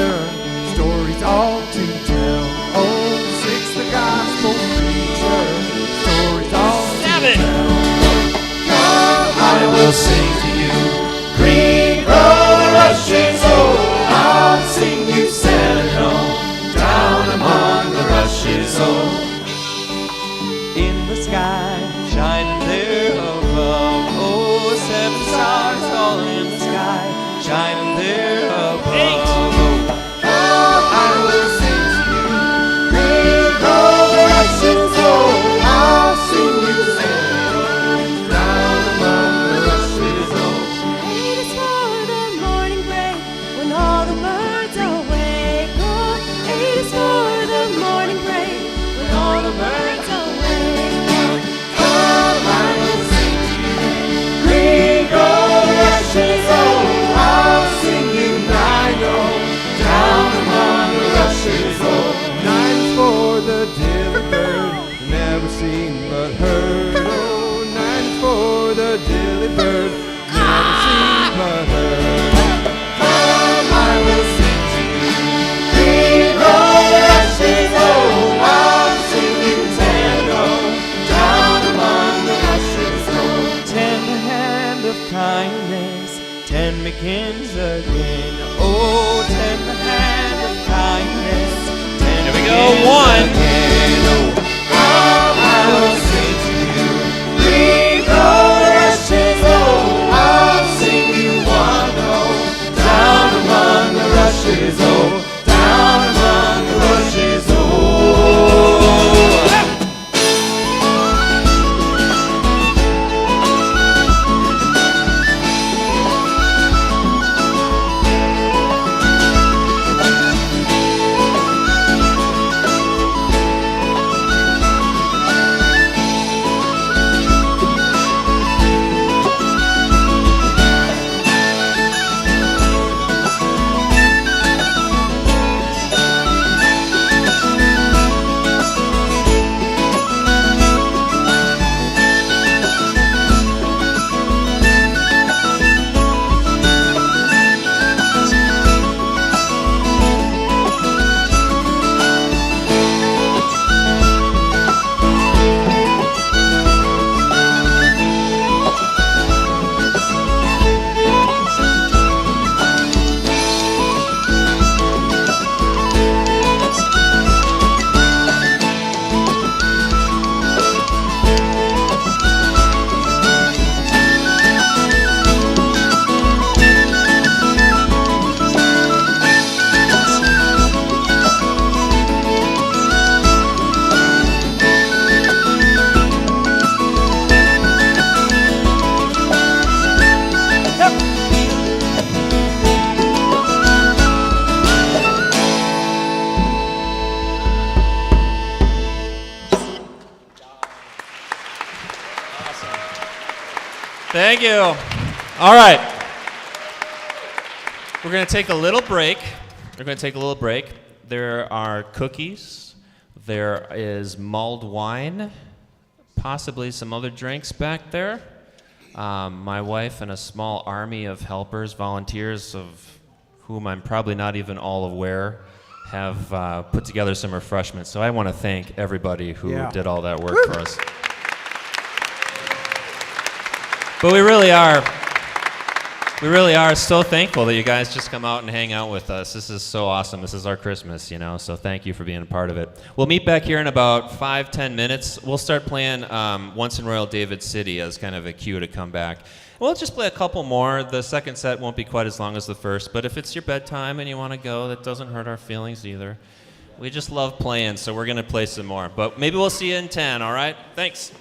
of kindness, 10 begins again. Oh, 10 the hand of kindness, 10 Here we go, begins one. again. Oh, how I will sing to you, bring the rushes, oh, I'll sing you one, oh, down among the rushes, oh, down among the rushes, oh. Thank you. All right. We're going to take a little break. There are cookies. There is mulled wine, possibly some other drinks back there. My wife and a small army of helpers, volunteers, of whom I'm probably not even all aware, have put together some refreshments. So I want to thank everybody who did all that work for us. But we really are so thankful that you guys just come out and hang out with us. This is so awesome. This is our Christmas, so thank you for being a part of it. We'll meet back here in about 5-10 minutes. We'll start playing Once in Royal David City as kind of a cue to come back. We'll just play a couple more. The second set won't be quite as long as the first, but if it's your bedtime and you want to go, that doesn't hurt our feelings either. We just love playing, so we're going to play some more. But maybe we'll see you in 10, all right? Thanks.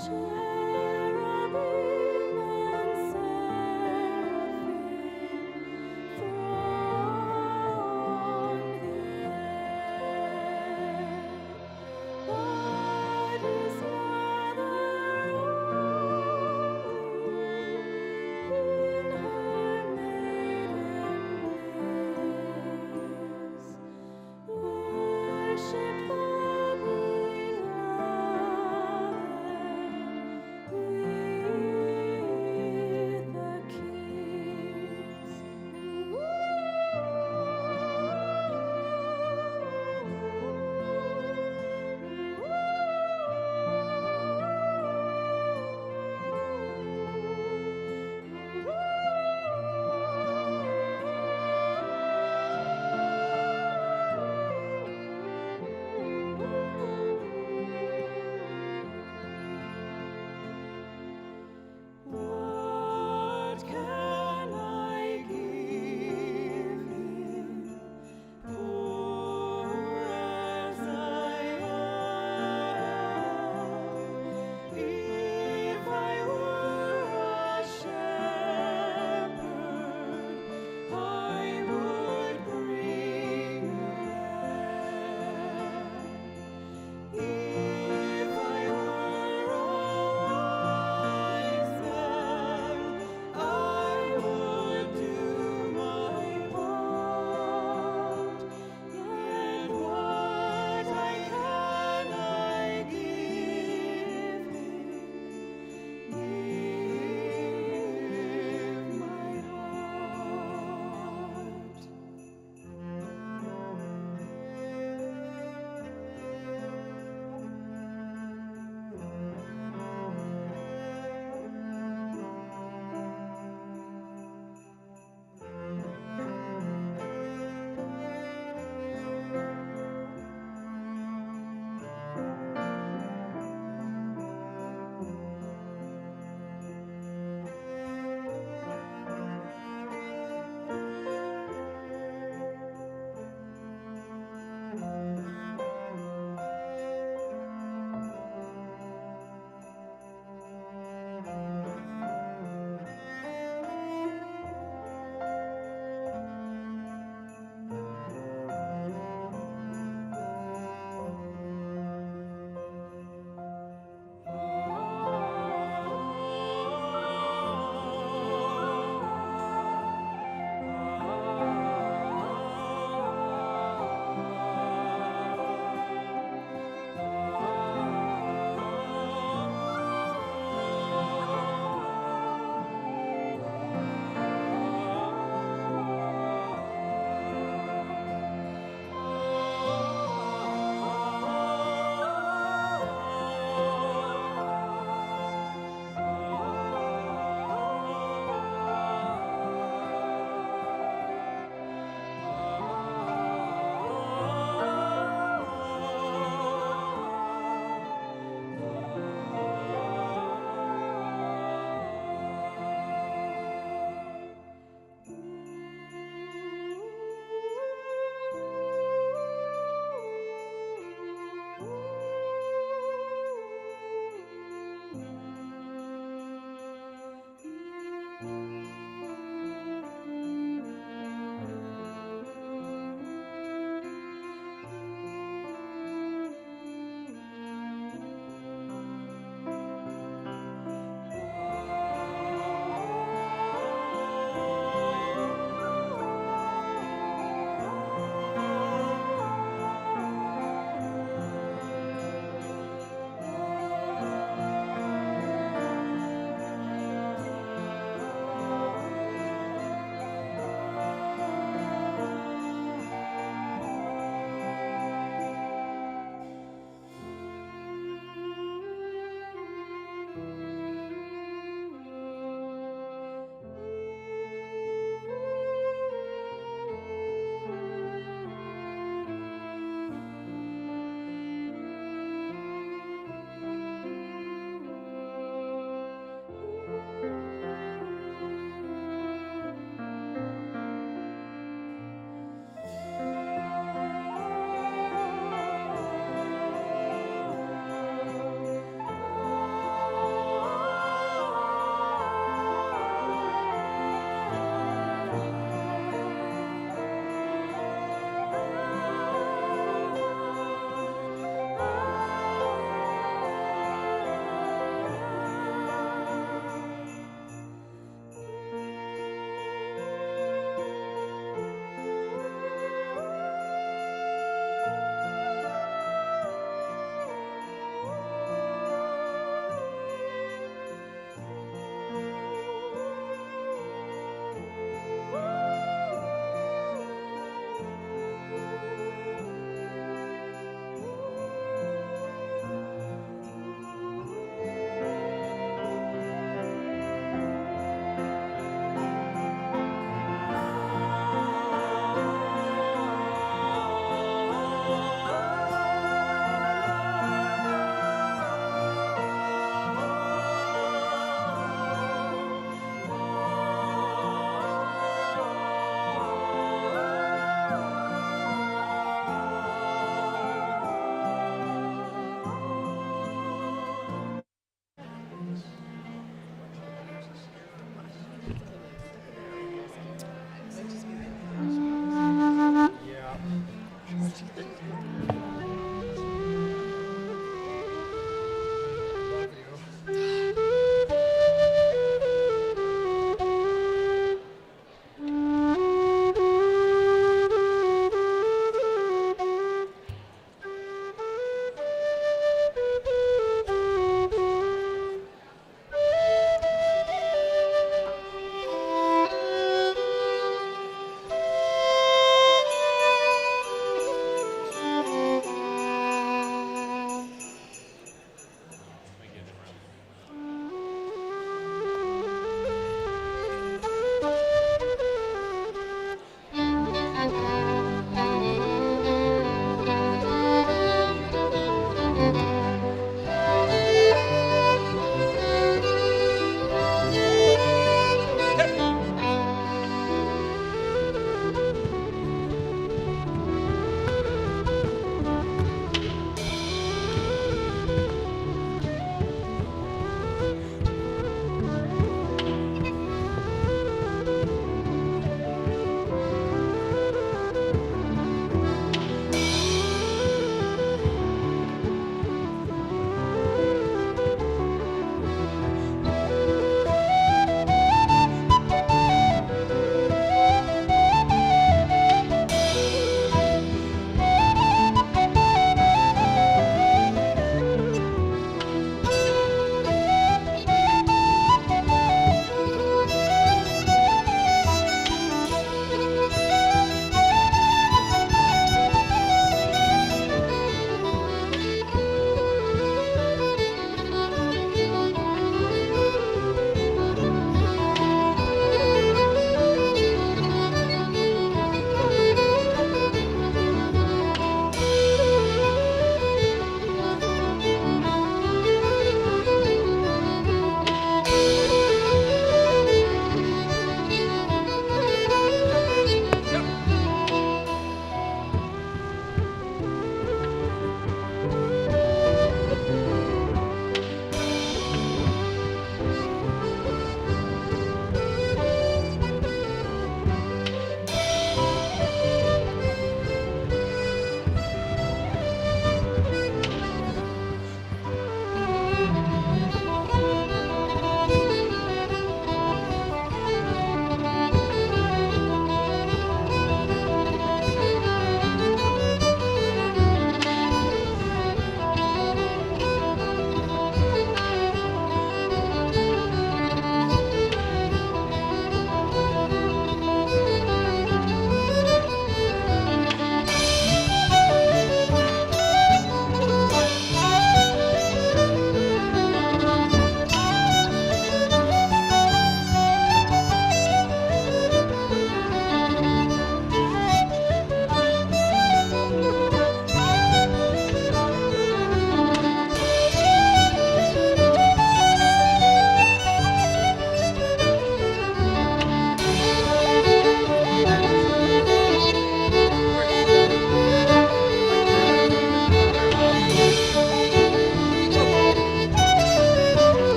Cherubim and seraphim throng the air. But His mother only in her maiden bliss worship the beloved.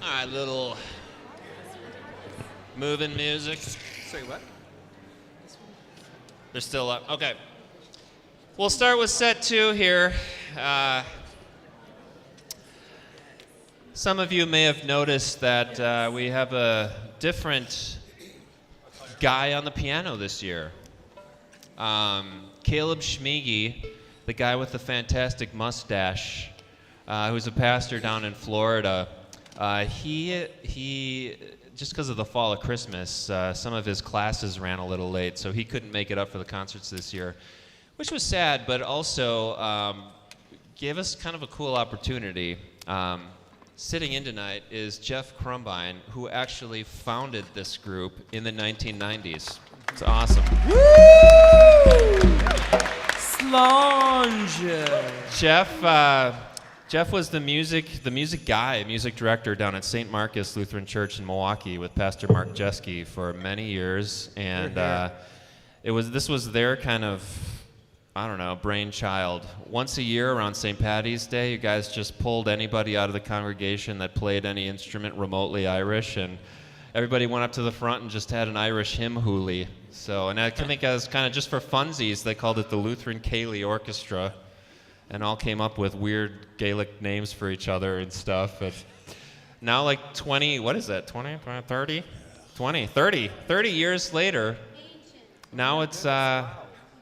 All right, little moving music. Sorry, what? They're still up. Okay. We'll start with set 2 here. Some of you may have noticed that we have a different guy on the piano this year. Caleb Schmiege, the guy with the fantastic mustache, who's a pastor down in Florida. He just because of the fall of Christmas, some of his classes ran a little late, so he couldn't make it up for the concerts this year, which was sad, but also gave us kind of a cool opportunity. Sitting in tonight is Jeff Crumbine, who actually founded this group in the 1990s. It's awesome. Slange. Jeff was the music director down at St. Marcus Lutheran Church in Milwaukee with Pastor Mark Jeske for many years, and this was their kind of, I don't know, brainchild. Once a year around St. Patty's Day, you guys just pulled anybody out of the congregation that played any instrument remotely Irish, and everybody went up to the front and just had an Irish hymn hoolie. So, and I think as kind of just for funsies, they called it the Lutheran Cayley Orchestra, and all came up with weird Gaelic names for each other and stuff. And now, like 20 years later, now it's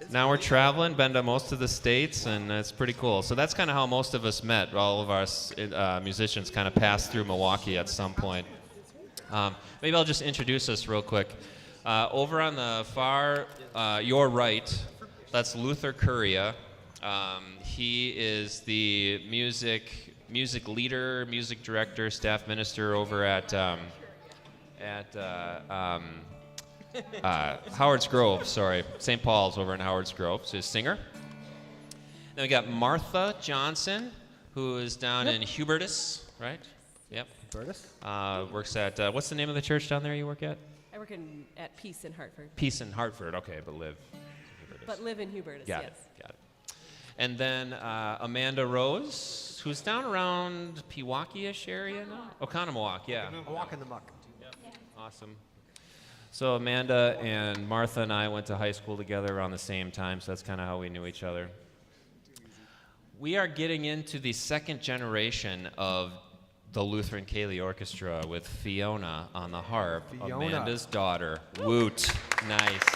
now we're traveling, been to most of the states, and it's pretty cool. So that's kind of how most of us met. All of our musicians kind of passed through Milwaukee at some point. Maybe I'll just introduce us real quick. Over on the far, your right, that's Luther Curia. He is the music leader, music director, staff minister over at Howard's Grove, St. Paul's over in Howard's Grove, so he's a singer. Then we got Martha Johnson, who is down in Hubertus, right? Yep. Hubertus? Works at, what's the name of the church down there you work at? I work at Peace in Hartford. Peace in Hartford, okay, but live in Hubertus. But live in Hubertus, Got yes. it. And then Amanda Rose, who's down around Pewaukee-ish area now? Oconomowoc, yeah. A walk in the muck. Yep. Awesome. So Amanda and Martha and I went to high school together around the same time, so that's kind of how we knew each other. We are getting into the second generation of the Lutheran Cayley Orchestra with Fiona on the harp, Amanda's daughter. Woot. Nice.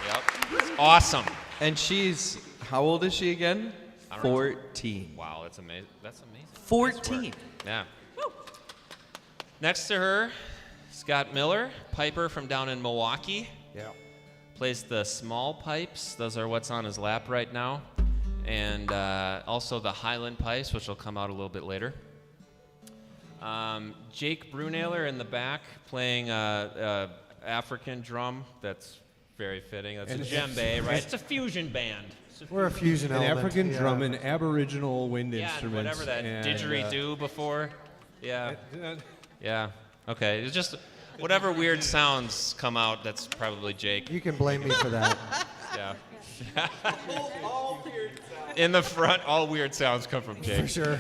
Yep. It's awesome. And she's, how old is she again? 14. Wow, that's amazing. That's amazing. 14. Yeah. Woo. Next to her, Scott Miller, piper from down in Milwaukee. Yeah. Plays the small pipes. Those are what's on his lap right now. And also the Highland pipes, which will come out a little bit later. Jake Brunailer in the back playing African drum. That's very fitting. That's a djembe, right? It's a fusion band. We're a fusion An element. African drum, an Aboriginal wind Yeah, instrument. whatever that and, didgeridoo before. Yeah. Yeah. Okay. It's just whatever weird sounds come out, that's probably Jake. You can blame me for that. Yeah. In the front, all weird sounds come from Jake. For sure.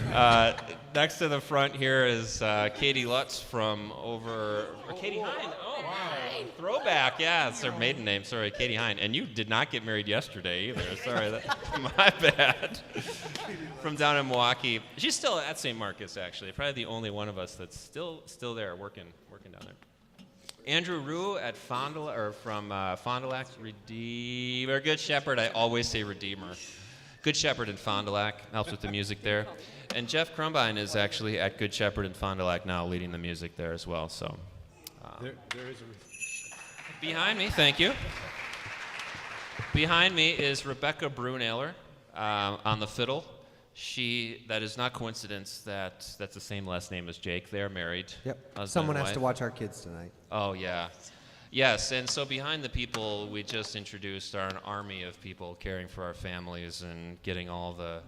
Next to the front here is Katie Lutz from over... Or Katie Hine. Oh, wow. Throwback. Yeah, it's her maiden name. Sorry, Katie Hine. And you did not get married yesterday either. Sorry, my bad. From down in Milwaukee. She's still at St. Marcus, actually. Probably the only one of us that's still there working down there. Andrew Rue at Fond du Lac Redeemer. Good Shepherd. I always say Redeemer. Good Shepherd in Fond du Lac helps with the music there. And Jeff Crumbine is actually at Good Shepherd in Fond du Lac now, leading the music there as well. So, there is behind me, thank you. Behind me is Rebecca Brunailer on the fiddle. That is not coincidence that's the same last name as Jake. They're married. Yep. Husband Someone and has to wife. watch our kids tonight. Oh, yeah. Yes, and so behind the people we just introduced are an army of people caring for our families and getting all the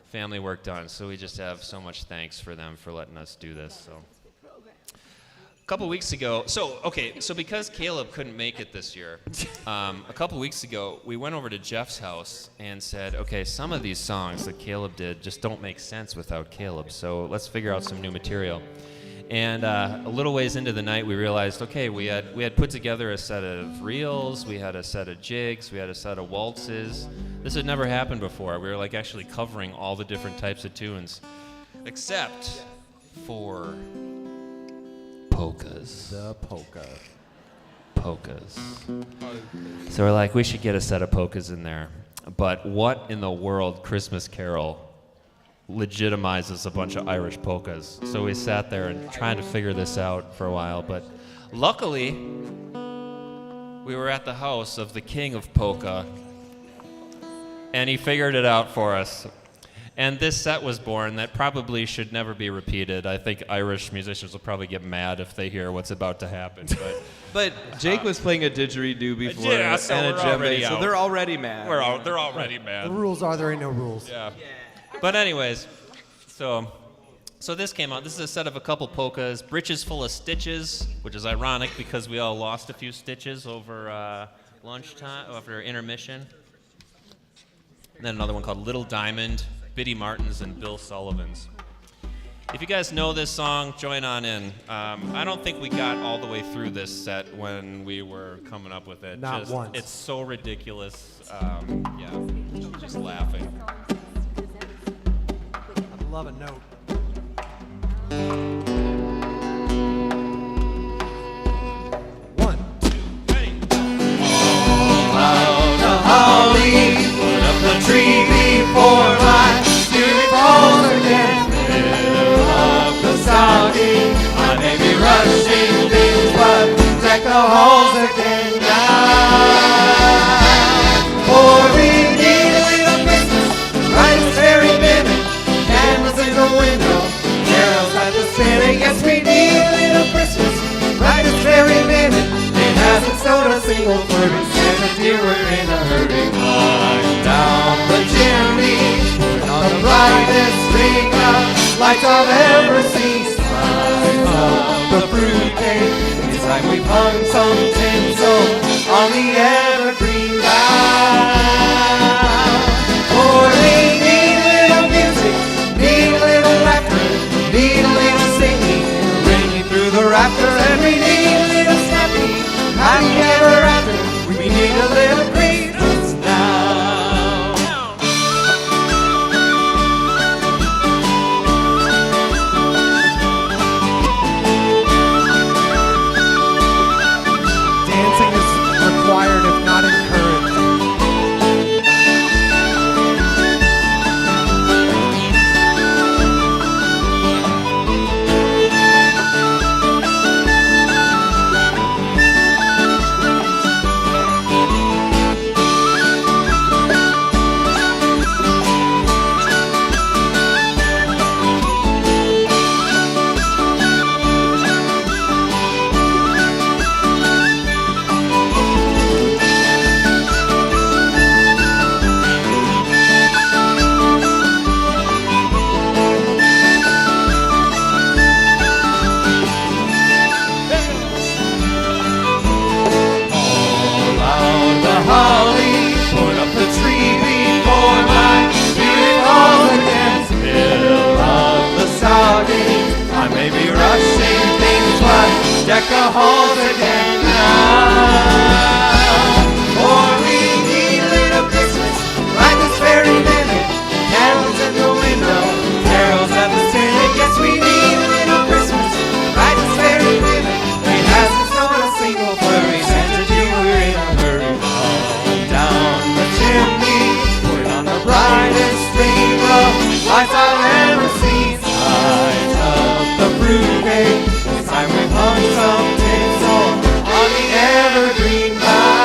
family work done. So we just have so much thanks for them for letting us do this. So, couple weeks ago, so because Caleb couldn't make it this year, a couple weeks ago, we went over to Jeff's house and said, okay, some of these songs that Caleb did just don't make sense without Caleb, so let's figure out some new material. And a little ways into the night, we realized, okay, we had put together a set of reels, we had a set of jigs, we had a set of waltzes. This had never happened before. We were like actually covering all the different types of tunes, except for polkas. The polka. Polkas. So we're like, we should get a set of polkas in there. But what in the world Christmas Carol legitimizes a bunch of Irish polkas? So we sat there and trying to figure this out for a while. But luckily, we were at the house of the king of polka, and he figured it out for us. And this set was born that probably should never be repeated. I think Irish musicians will probably get mad if they hear what's about to happen. But Jake was playing a didgeridoo before Yeah, so and a we're already djembe, so out. they're already mad. They're already The mad. rules are there ain't no rules. Yeah. But anyways, so this came out. This is a set of a couple polkas, Britches Full of Stitches, which is ironic because we all lost a few stitches over lunchtime, after intermission. And then another one called Little Diamond, Biddy Martin's and Bill Sullivan's. If you guys know this song, join on in. I don't think we got all the way through this set when we were coming up with it. Not once. It's so ridiculous. Yeah, just laughing. I'd love a note. One, two, The holly, put up the tree before my spirit falls again. Fill up the stocking, I may be rushing things, but deck the halls again now. For we need a little Christmas, right this very minute. Candles in the window, carols at the spinning. Yes, we need a little Christmas, right this very minute. It hasn't snowed a single flurry, Santa dear, we're in a hurry. Climb down the chimney, put on the brightest string of lights I've ever seen. Slice up the fruitcake, it's time we've hung some tinsel on the evergreen bough. For we need a little music, need a little laughter, need a little singing, ringing through the rafters, and we need a little snapping, happy ever after. We need a little Christmas now. dancing is required if not encouraged. Around the holly, put up the tree before my spirit falls again. Fill up the stocking, I may be rushing things, but deck the halls again now. For we need a little Christmas, right this very minute. Candles in the window, carols at the spinet. Yes, we need a little Christmas, right this very minute. It hasn't snowed a single flurry, Santa dear, we're in a hurry. Up down the chimney, put on the brightest string of lights I've ever seen. Light up the fruitcake, it's time we've hung some tinsel on the evergreen bough.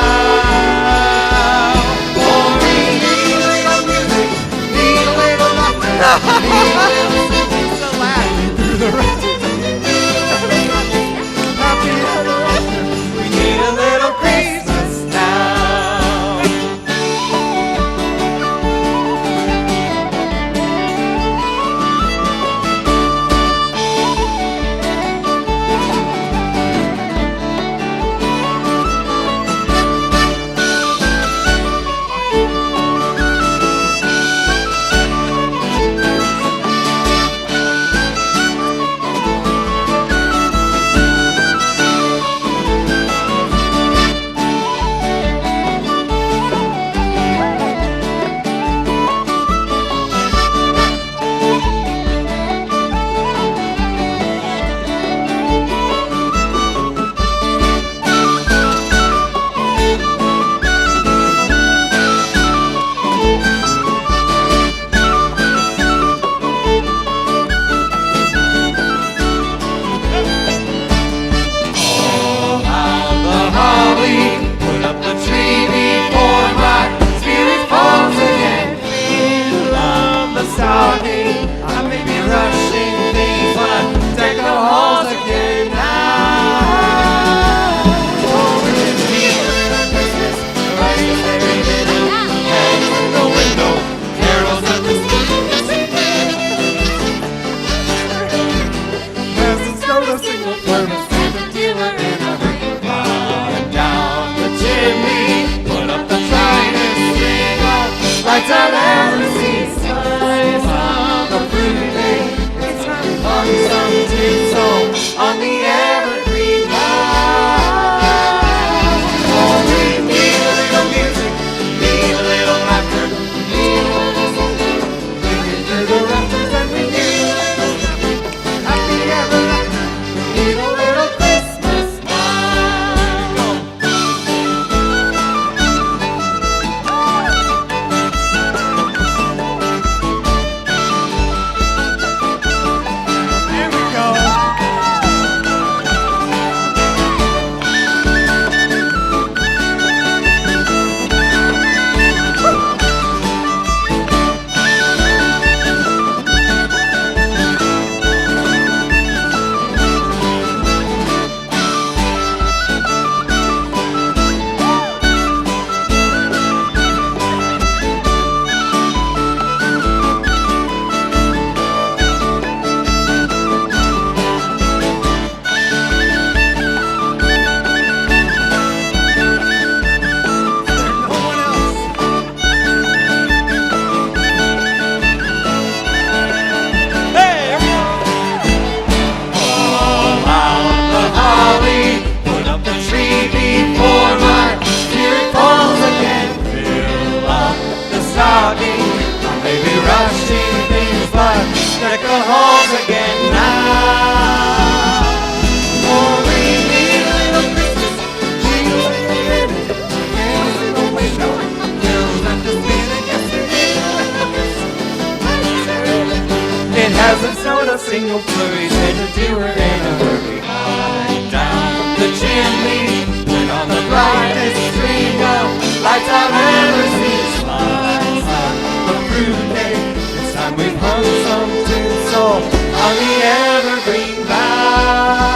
single flurry, sent a doer in a hurry. High down the chimney, put on the brightest string of lights I've ever seen. Slice up the fruitcake, this time we've hung some tinsel on the evergreen bough.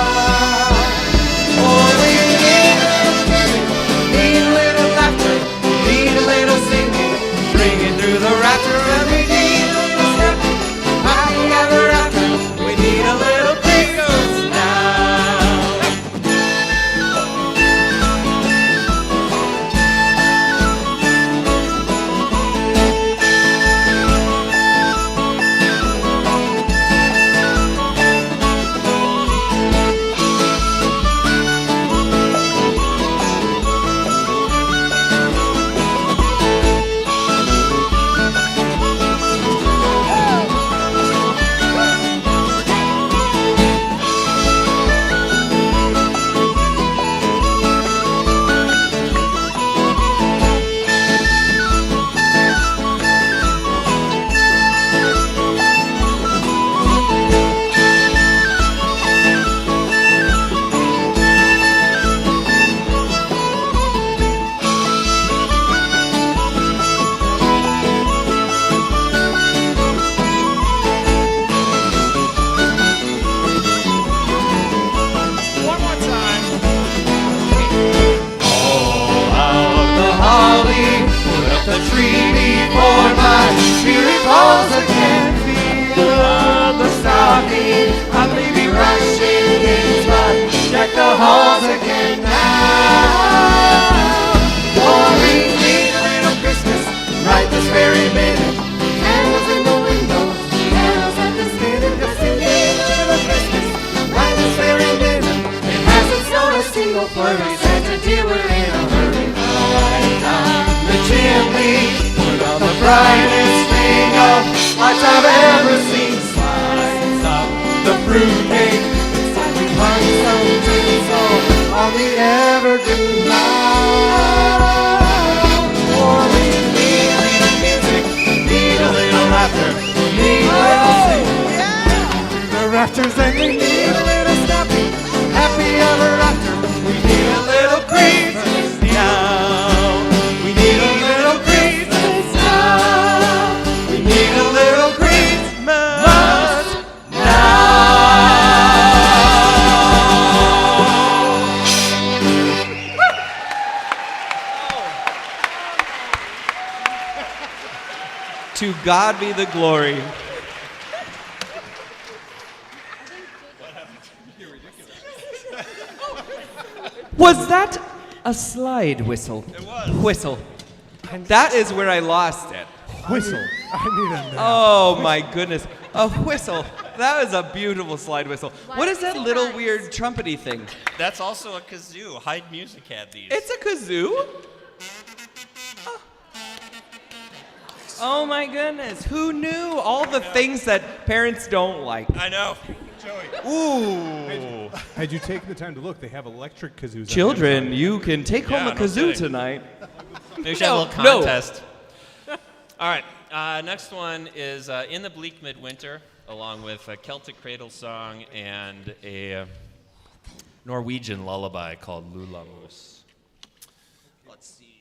Oh, we need a little laughter, need a little singing, bring it through the rapture, and we need a little stepping, happy ever after. We need a little Christmas now. One more time. All out the holly, put up the tree before my spirit calls again. Feel the stocking, I may be rushing in, but check the halls again now. For we need a little Christmas right this very minute. Candles in the windows, candles at this minute. Yes, we need a little Christmas right this very minute. It hasn't snowed a single flurry, Santa dear, we're in a hurry. Right down the chimney, put on the brightest string of lights I've ever seen. Slice up the fruitcake, it's like we hung some tinsel on the evergreen bough. For we need a little music, need a little laughter, need a little singing. Through the rafters, and we need a little stopping, happy ever after. We need a little Christmas now. We need a little Christmas now. We need a little Christmas now. To God be the glory. Was that a slide whistle? It was. Whistle. That is where I lost it. Whistle. I need a nap. Oh my goodness. A whistle. That was a beautiful slide whistle. What is that little weird trumpety thing? That's also a kazoo. Hyde Music had these. It's a kazoo? Oh my goodness. Who knew all the things that parents don't like? I know. Ooh. Had you taken the time to look, they have electric kazoos. on Children, Amazon. you can take home Yeah, a no kazoo kidding. tonight. Maybe we should have a little No. contest. All right. Next one is In the Bleak Midwinter, along with a Celtic cradle song and a Norwegian lullaby called Lula Moose. Let's see.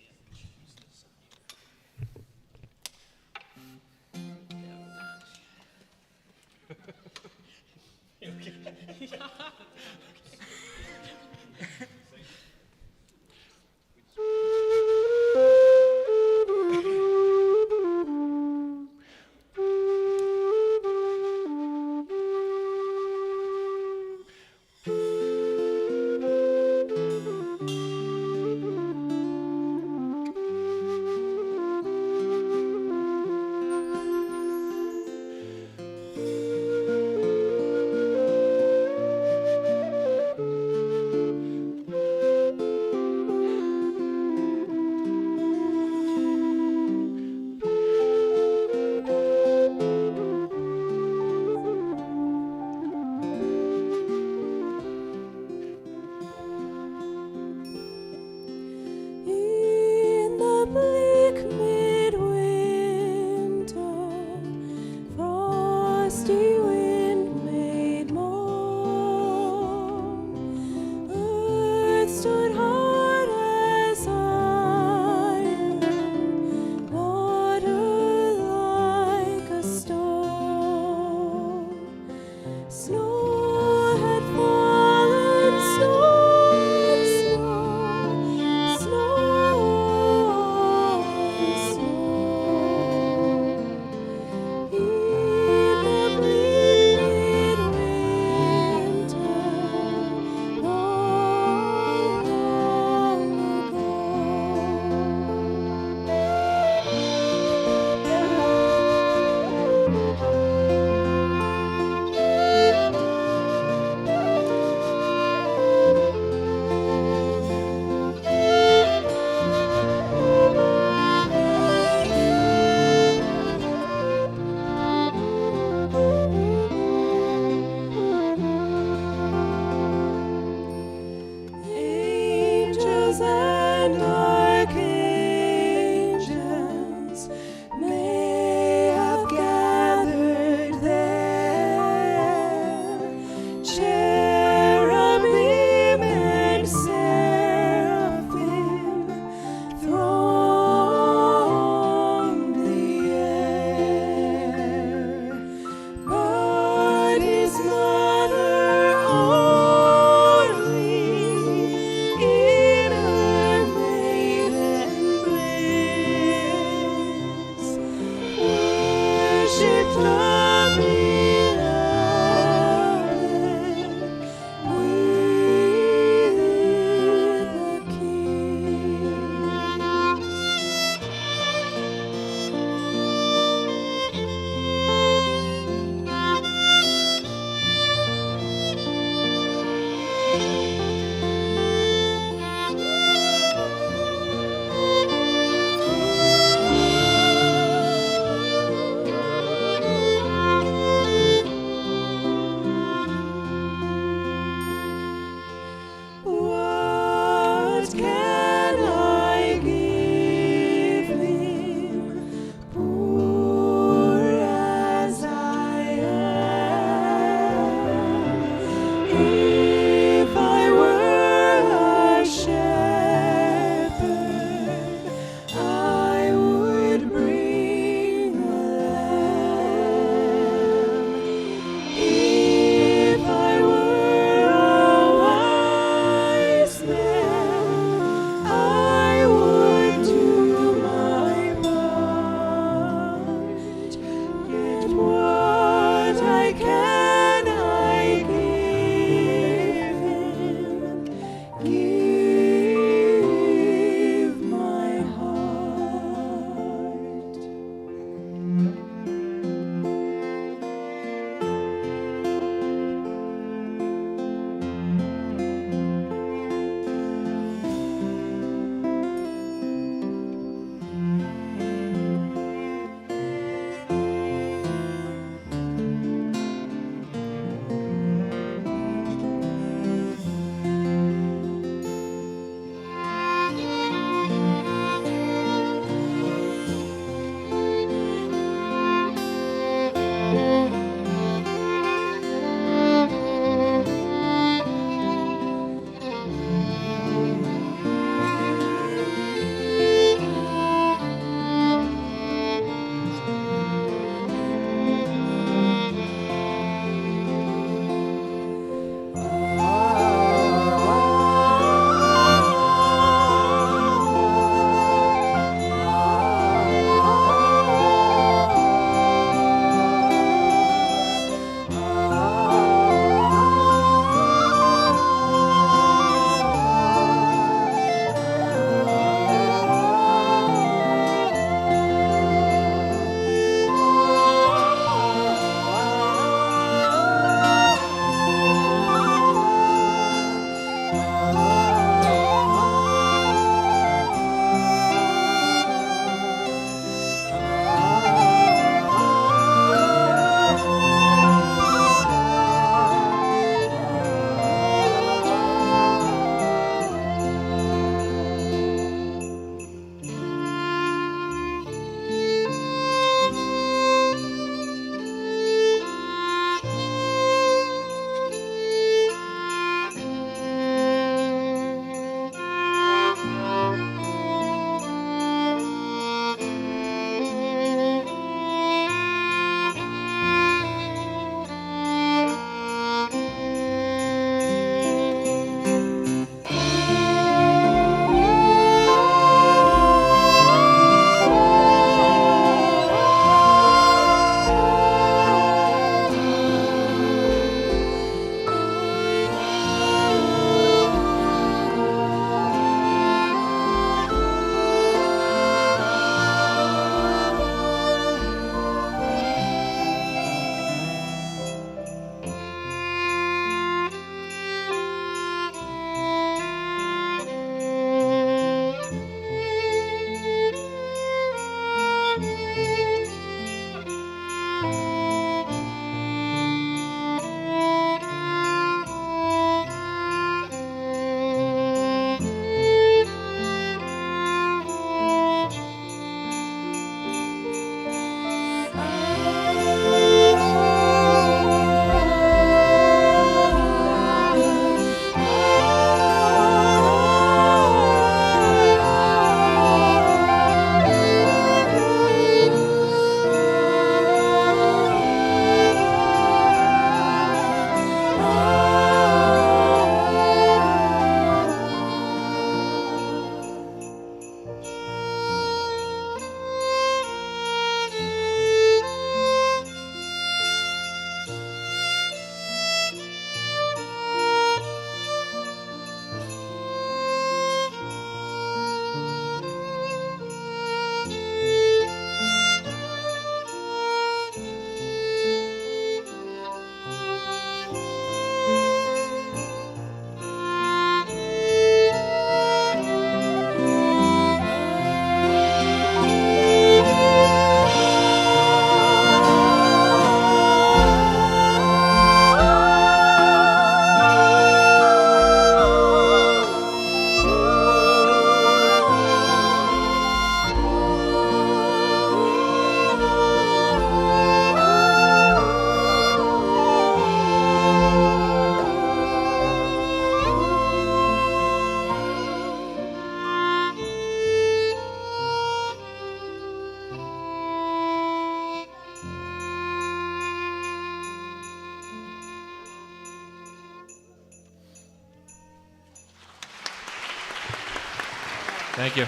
Thank you.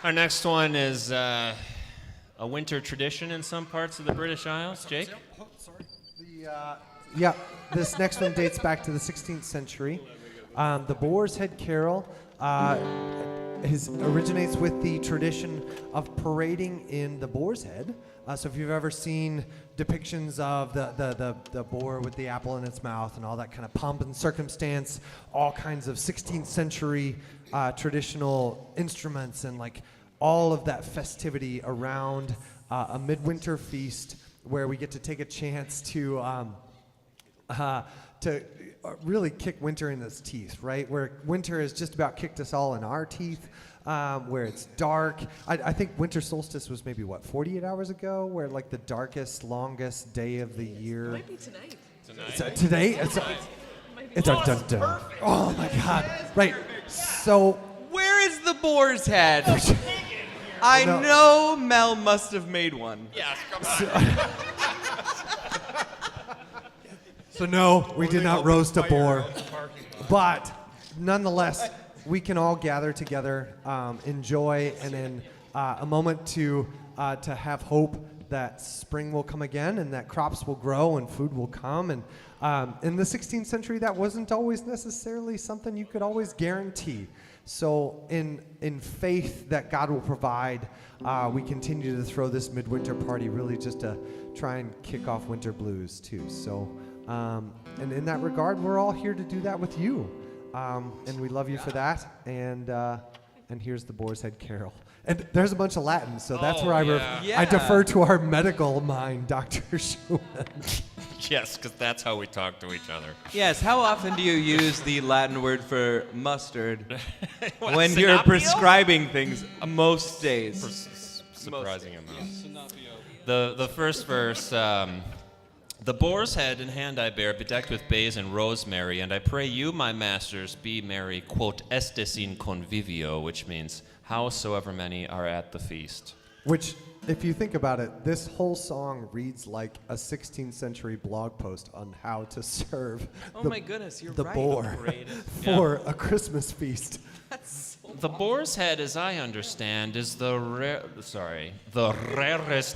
Our next one is a winter tradition in some parts of the British Isles. Jake? This next one dates back to the 16th century. The Boar's Head Carol originates with the tradition of parading in the boar's head. So if you've ever seen depictions of the boar with the apple in its mouth and all that kind of pomp and circumstance, all kinds of 16th century traditional instruments and like all of that festivity around a midwinter feast where we get to take a chance to really kick winter in its teeth, right? Where winter has just about kicked us all in our teeth, where it's dark. I think winter solstice was maybe, 48 hours ago, where like the darkest, longest day of the year. It might be tonight. Today? It's dun, dun, dun. Oh my God. Right. So. Where is the boar's head? I No. know Mel must have made one. Yes, come on. So no, we did not roast a boar. But nonetheless, we can all gather together, enjoy, and in a moment to have hope that spring will come again and that crops will grow and food will come. And in the 16th century, that wasn't always necessarily something you could always guarantee. So in faith that God will provide, we continue to throw this midwinter party really just to try and kick off winter blues too. So, and in that regard, we're all here to do that with you. And we love you for that. And here's the Boar's Head Carol. And there's a bunch of Latin, so that's where I defer to our medical mind, Dr. Schumann. Yes, because that's how we talk to each other. Yes, how often do you use the Latin word for mustard What, when you're synopio? prescribing things most days? Surprising amount. The first verse, the boar's head in hand I bear, bedecked with bays and rosemary, and I pray you, my masters, be merry, quote, estes in convivio, which means howsoever many are at the feast. Which, if you think about it, this whole song reads like a 16th century blog post on how to serve My goodness, you're the right. boar for a Christmas feast. The boar's head, as I understand, is the rarest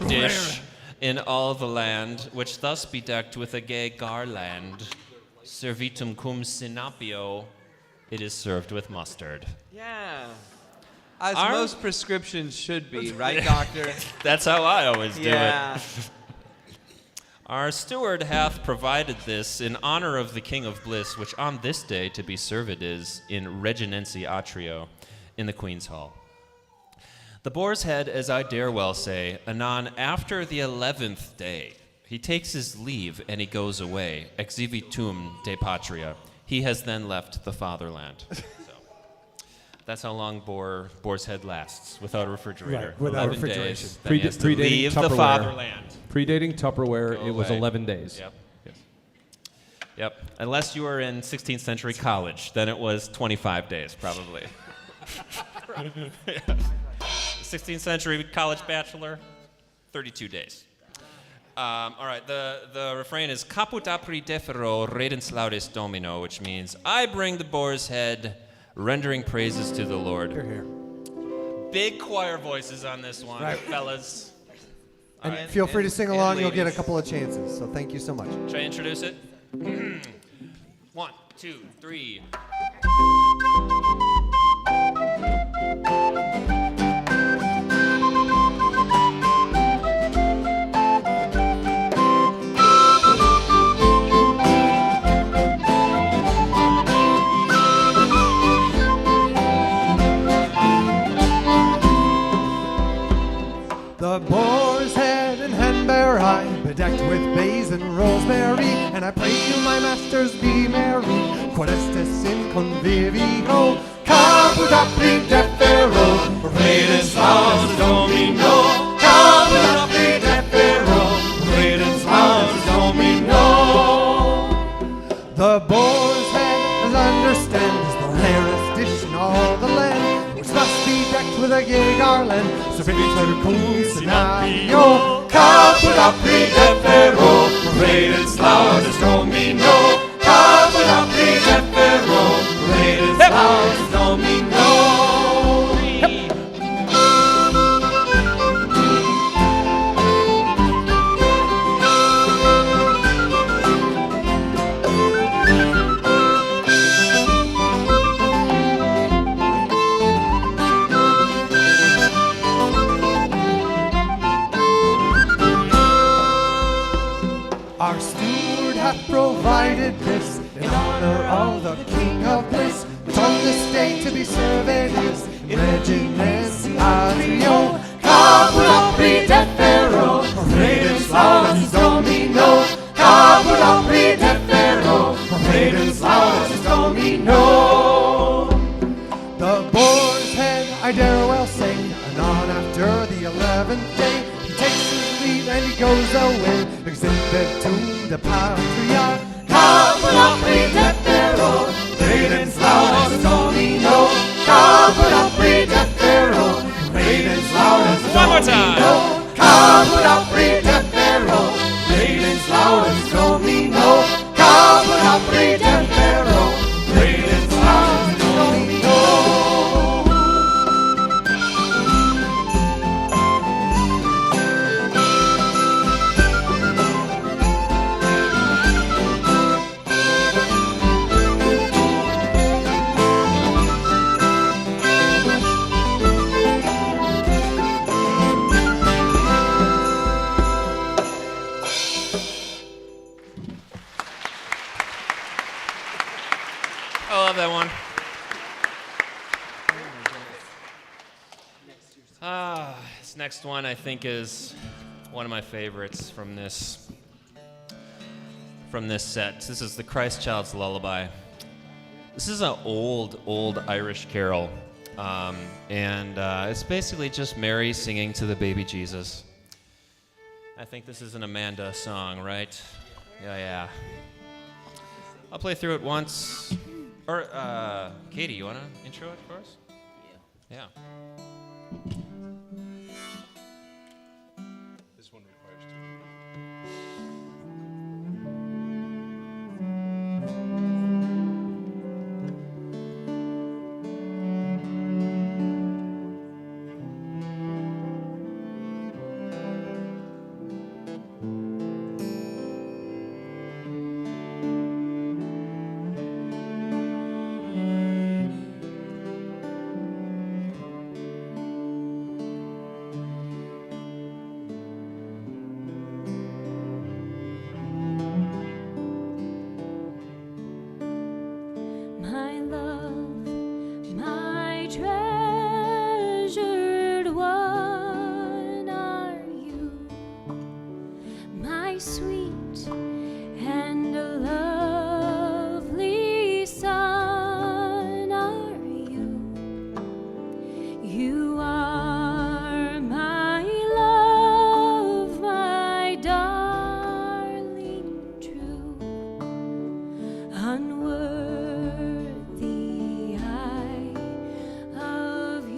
dish in all the land, which thus bedecked with a gay garland, servitum cum synapio, it is served with mustard. Yeah. As Our- most prescriptions should be, right, doctor? That's how I always do it. Yeah. Our steward hath provided this in honor of the King of Bliss, which on this day to be served is in reginensi atrio, in the Queen's Hall. The boar's head, as I dare well say, anon after the 11th day, he takes his leave and he goes away, exivitum de patria. He has then left the fatherland. So, that's how long boar's head lasts without a refrigerator. Right, without 11 refrigeration. days. Then he has to Predating leave the Tupperware. fatherland. Predating Tupperware, Go it was away. 11 days. Yep. Yep. Unless you were in 16th century college, then it was 25 days, probably. 16th century college bachelor, 32 days. All right, the refrain is Caput apri defero redens laudes domino, which means I bring the boar's head, rendering praises to the Lord. Here, here. Big choir voices on this one, fellas. And right. feel free to sing along. You'll get a ladies. couple of chances. So thank you so much. Should I introduce it? 1, 2, 3. The boar's head and hand bear I, bedecked with bays and rosemary, and I pray you, my masters, be merry. Quod estes in convivio, caput apri defero, redens laudes domino, caput apri defero, redens laudes domino. The boar's head, as I understand, is the rarest dish in all the land, which must be decked with a gay garland. Servitor cum synapio, caput apri defero, redens laudes domino, Our steward hath provided this in honor of the King of bliss, which on this day to be served is in regiments adrio. Caput defero, Redens laudens Domino. Caput defero, Redens laudens Domino. The boar's head, I dare well say, anon after the 11th day, he takes his leave and he goes away, exhibitum de patria. Caput defero, Redens laudens Domino. Caput defero, Redens laudens Domino. One more time. Caput defero, Redens laudens Domino. Caput defero, Redens laudens Domino. I love that one. This next one I think is one of my favorites from this set. This is the Christ Child's Lullaby. This is an old Irish carol, and it's basically just Mary singing to the baby Jesus. I think this is an Amanda song, right? Yeah. I'll play through it once. Or, Katie, you want to intro it for us? Yeah. This one requires two. My love, my treasured one are you, my sweet and lovely son are you. You are my love, my darling true, unworthy I of you.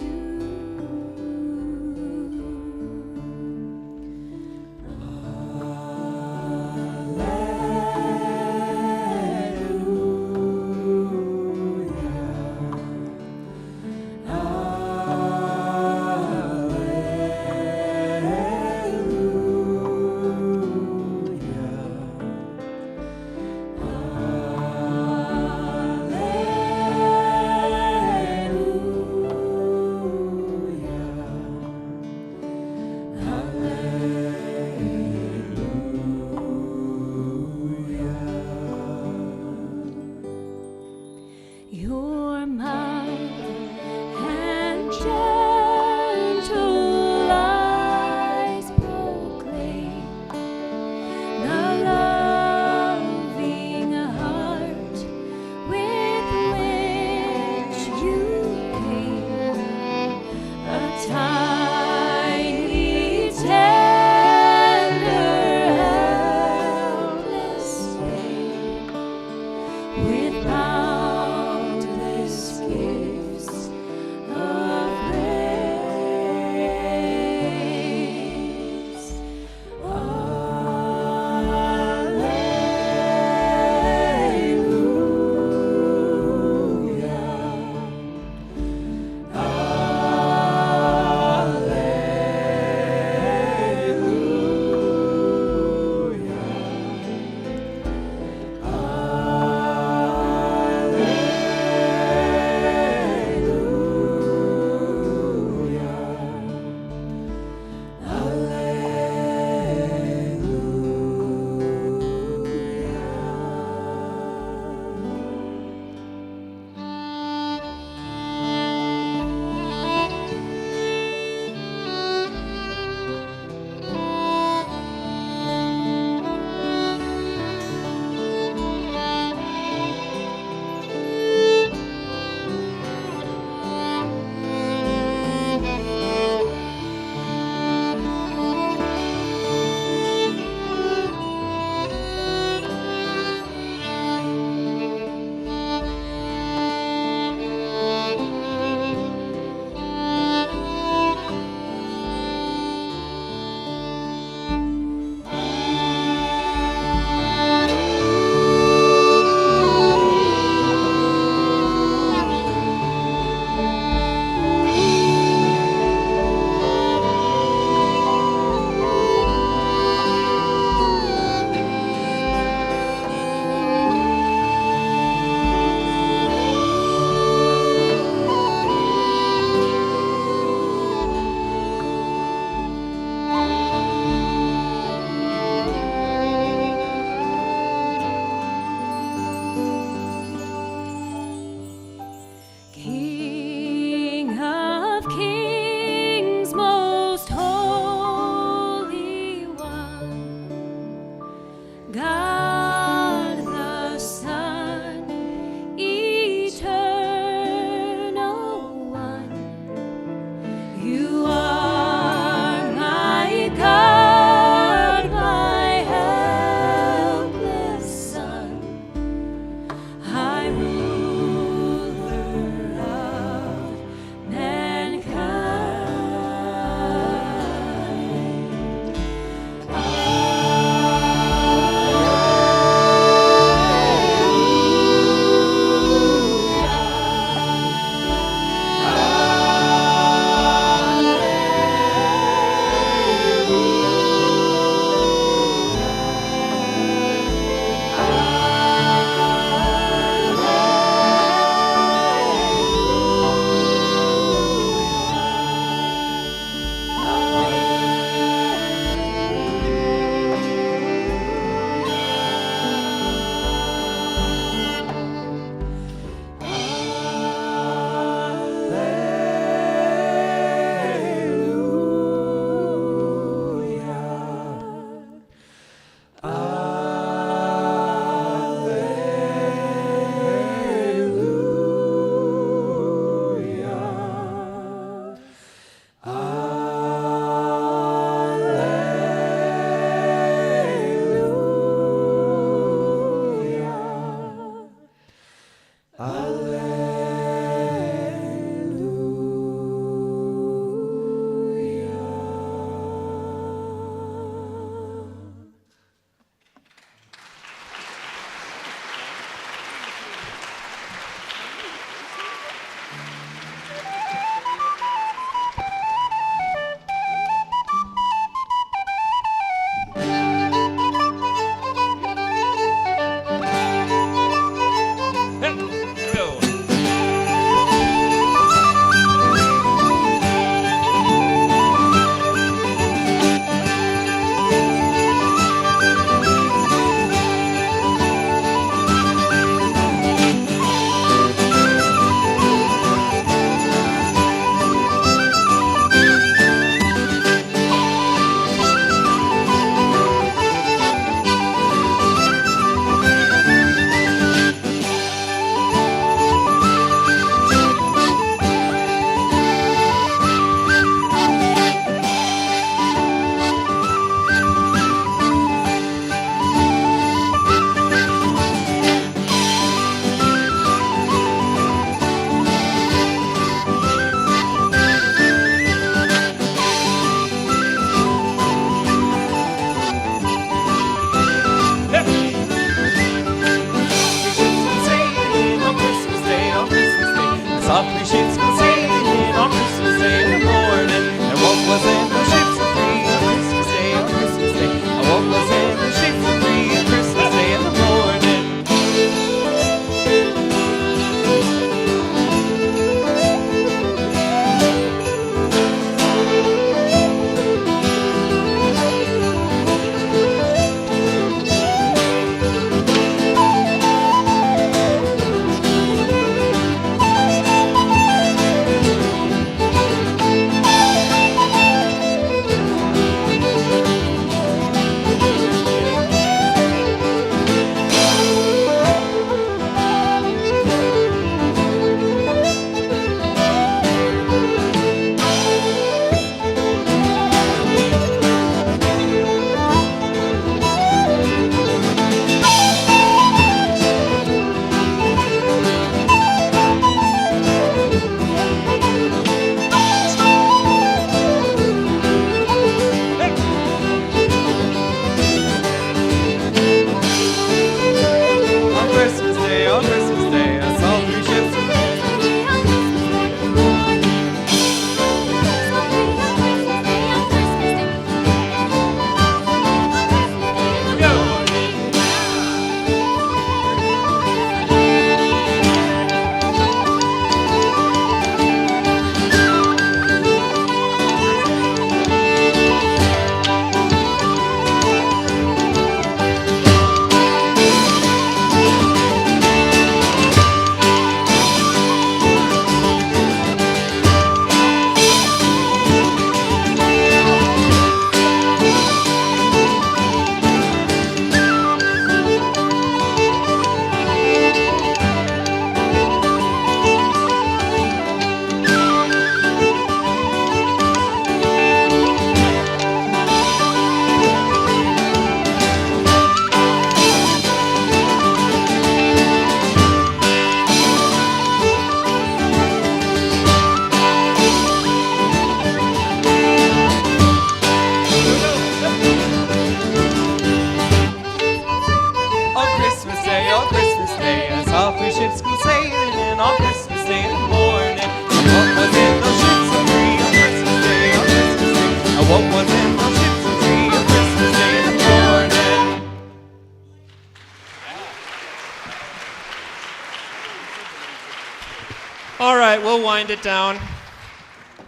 right, we'll wind it down.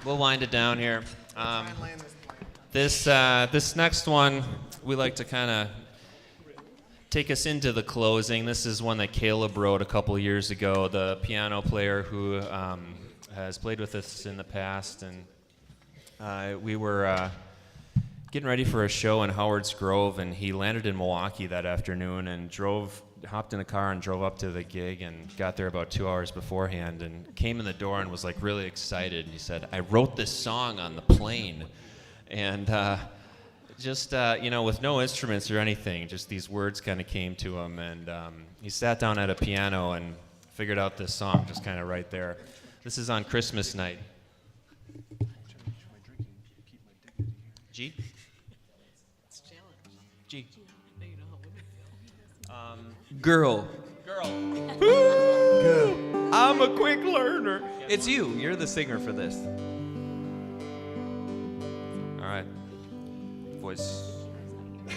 We'll wind it down here. This next one, we like to kind of take us into the closing. This is one that Caleb wrote a couple years ago, the piano player who has played with us in the past. And we were getting ready for a show in Howard's Grove, and he landed in Milwaukee that afternoon and hopped in a car and drove up to the gig and got there about 2 hours beforehand and came in the door and was like really excited. And he said, "I wrote this song on the plane." And just, with no instruments or anything, just these words kind of came to him. And he sat down at a piano and figured out this song just kind of right there. This is on Christmas night. G? G. Girl. Girl. I'm a quick learner. It's you. You're the singer for this. All right. Voice. I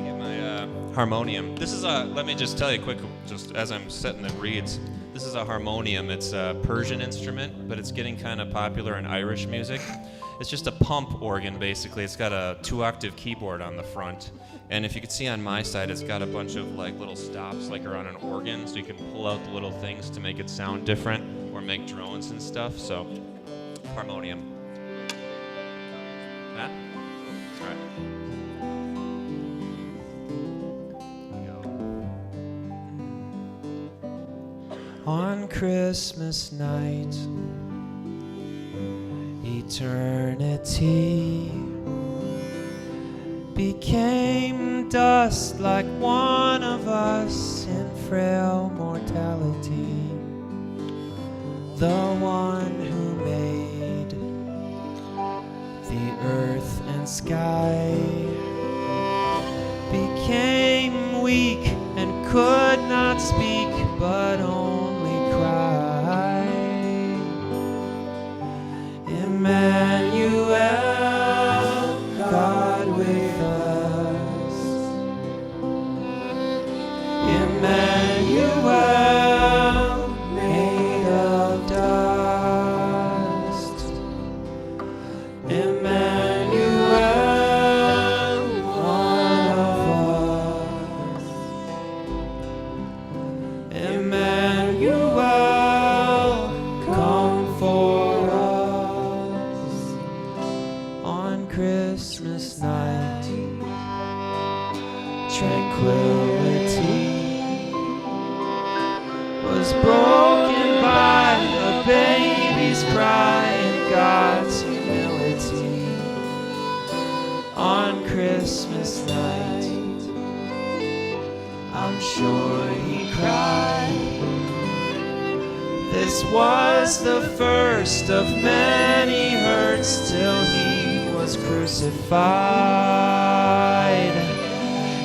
get my harmonium. This is let me just tell you quick, just as I'm setting the reeds, this is a harmonium. It's a Persian instrument, but it's getting kind of popular in Irish music. It's just a pump organ, basically. It's got a 2-octave keyboard on the front. And if you can see on my side, it's got a bunch of like little stops like are on an organ, so you can pull out the little things to make it sound different or make drones and stuff. So, harmonium. That? All right. On Christmas night, eternity became dust like one of us in frail mortality. The one who made the earth and sky became weak and could not speak but only cry. Emmanuel, God with us. Emmanuel, made of dust. Emmanuel, one of us. Emmanuel, come for us on Christmas night. Tranquility was broken by a baby's cry and God's humility on Christmas night. I'm sure he cried. This was the first of many hurts till he was crucified.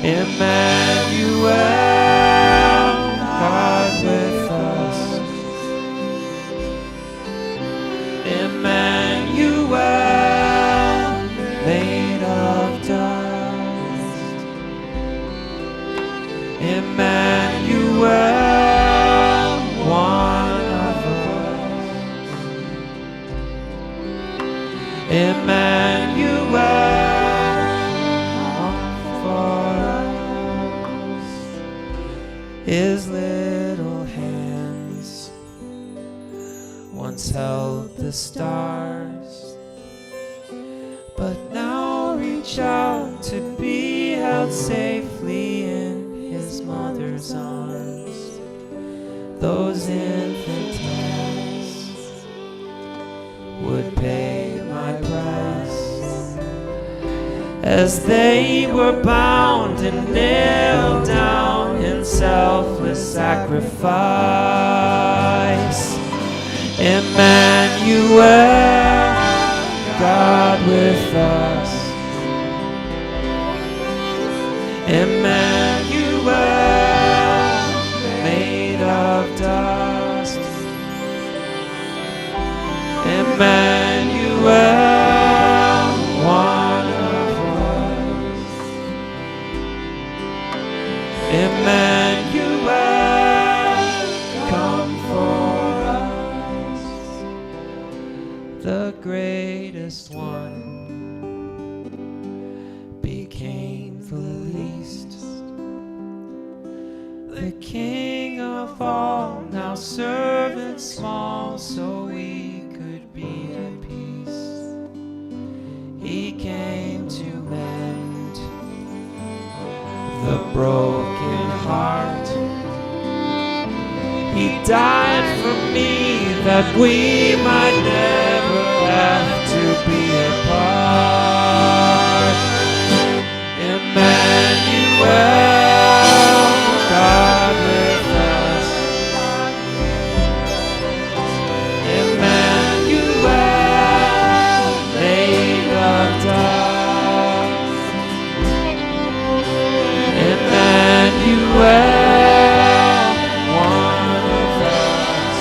Emmanuel, God with us. Emmanuel, made of dust. Emmanuel, one of us. Emmanuel, one for us. His little hands once held the stars, but now reach out to be held safely in his mother's arms. Those infant hands would bathe my breast as they were bound and nailed down in selfless sacrifice. Emmanuel, God with us. Emmanuel, made of dust. Emmanuel, one of us. Emmanuel, come for fall, now servant small, so we could be at peace. He came to mend the broken heart. He died for me that we might never have to be apart. Emmanuel, God with us. Emmanuel, made of dust. Emmanuel, one of us.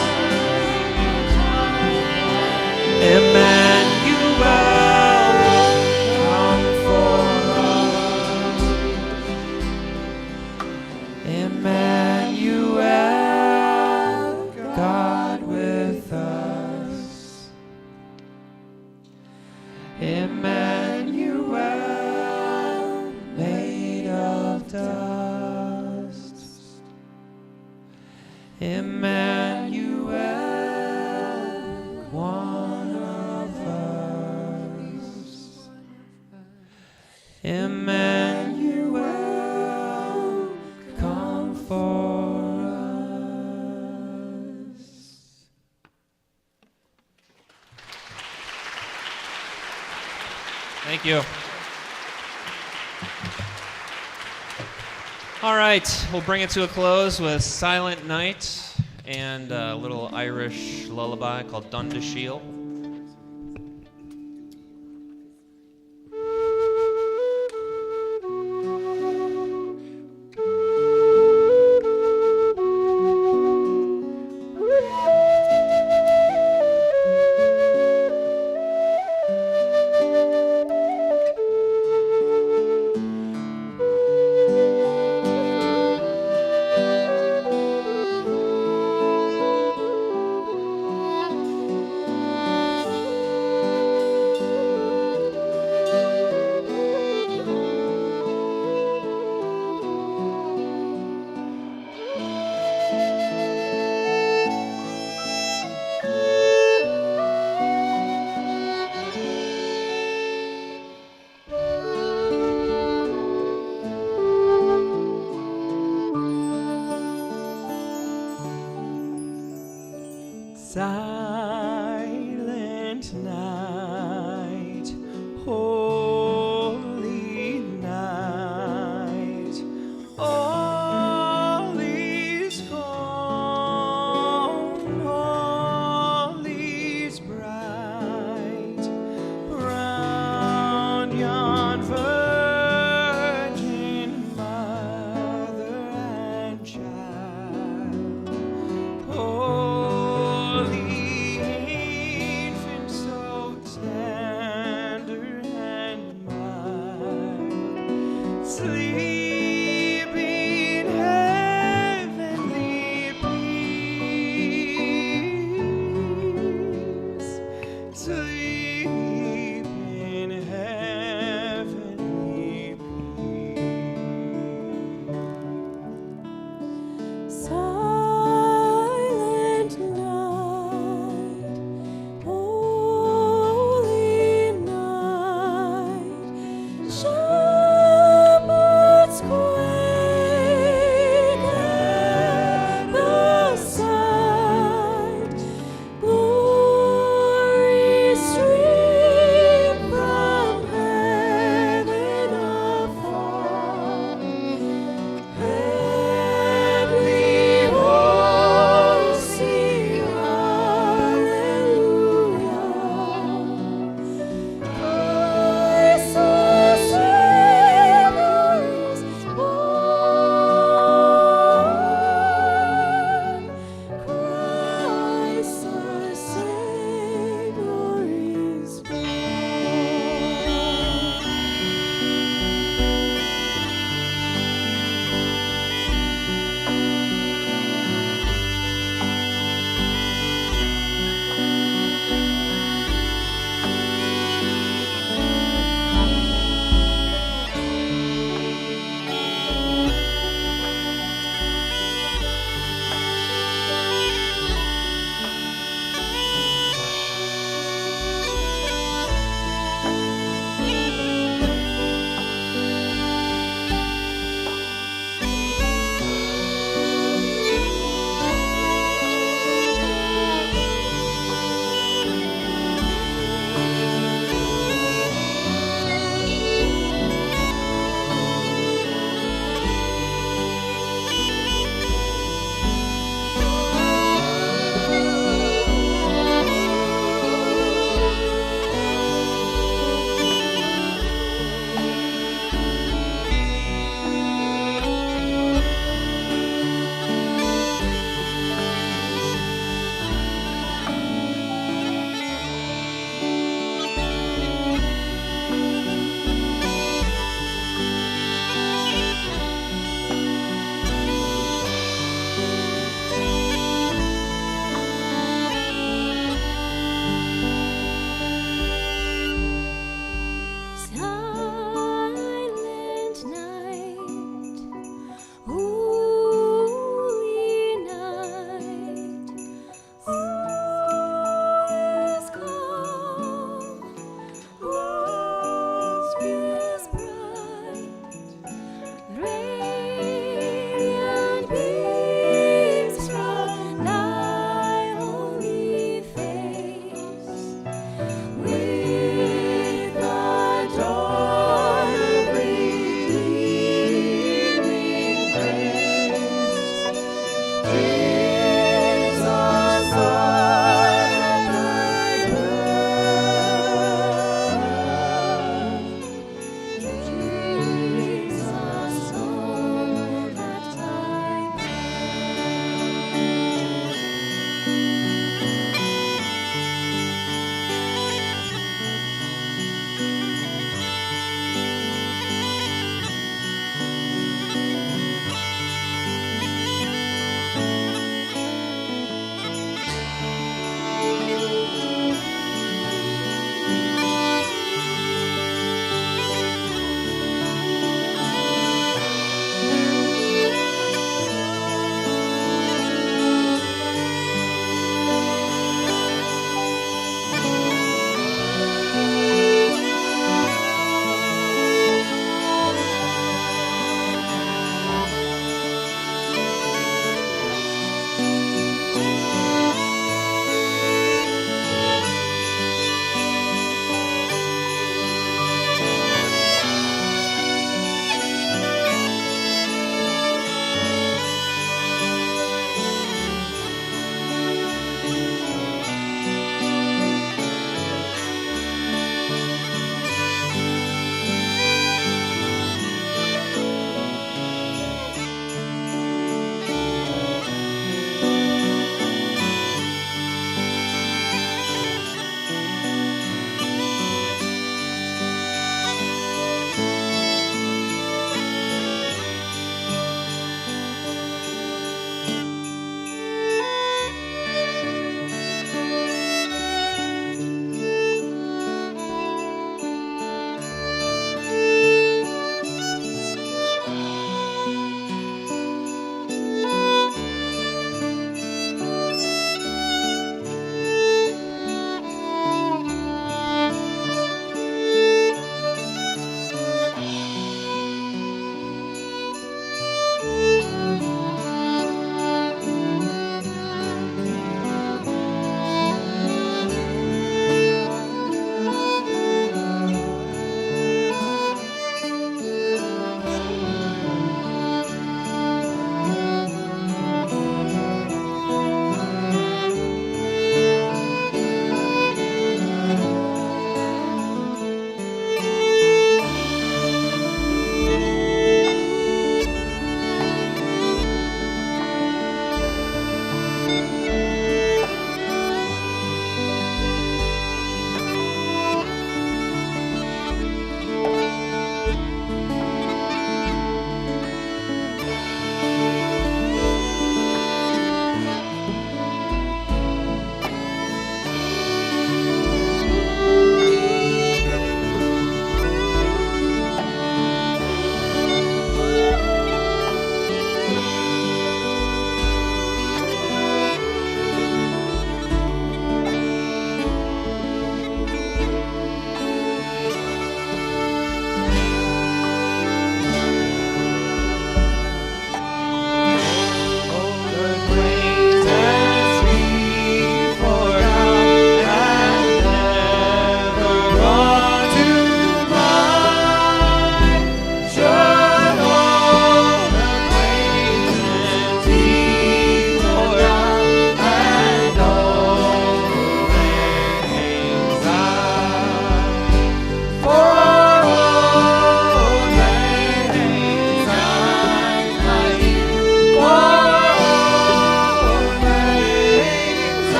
Emmanuel, come for us. Emmanuel, God with us. Emmanuel, made of dust. Emmanuel, one of us. Emmanuel, come for us. Thank you. All right, we'll bring it to a close with Silent Night and a little Irish lullaby called Dundashiel. Silent night, holy night, all is gone, all is bright, round yon virgin mother and child. Holy infant, so tender and mild, sleep in heavenly peace, sleep in heavenly peace. Silent night, holy night, shepherds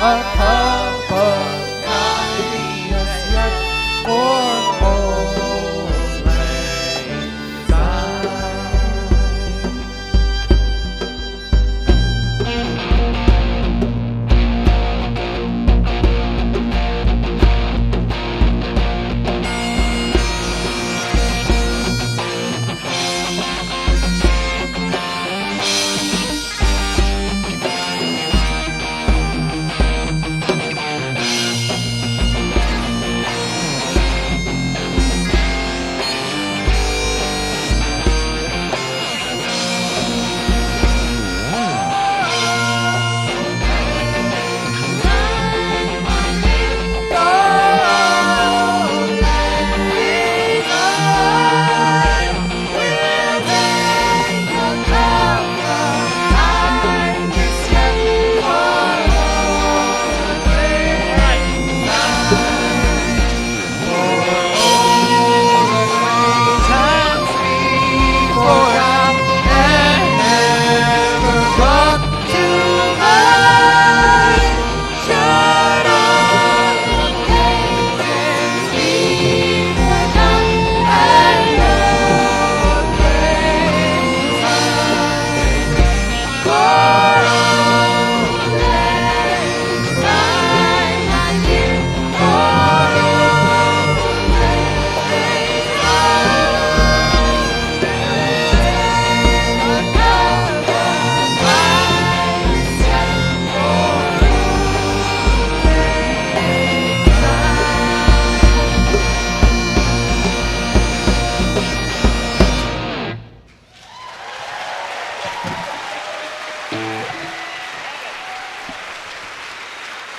a cup of kindness yet for old lang syne.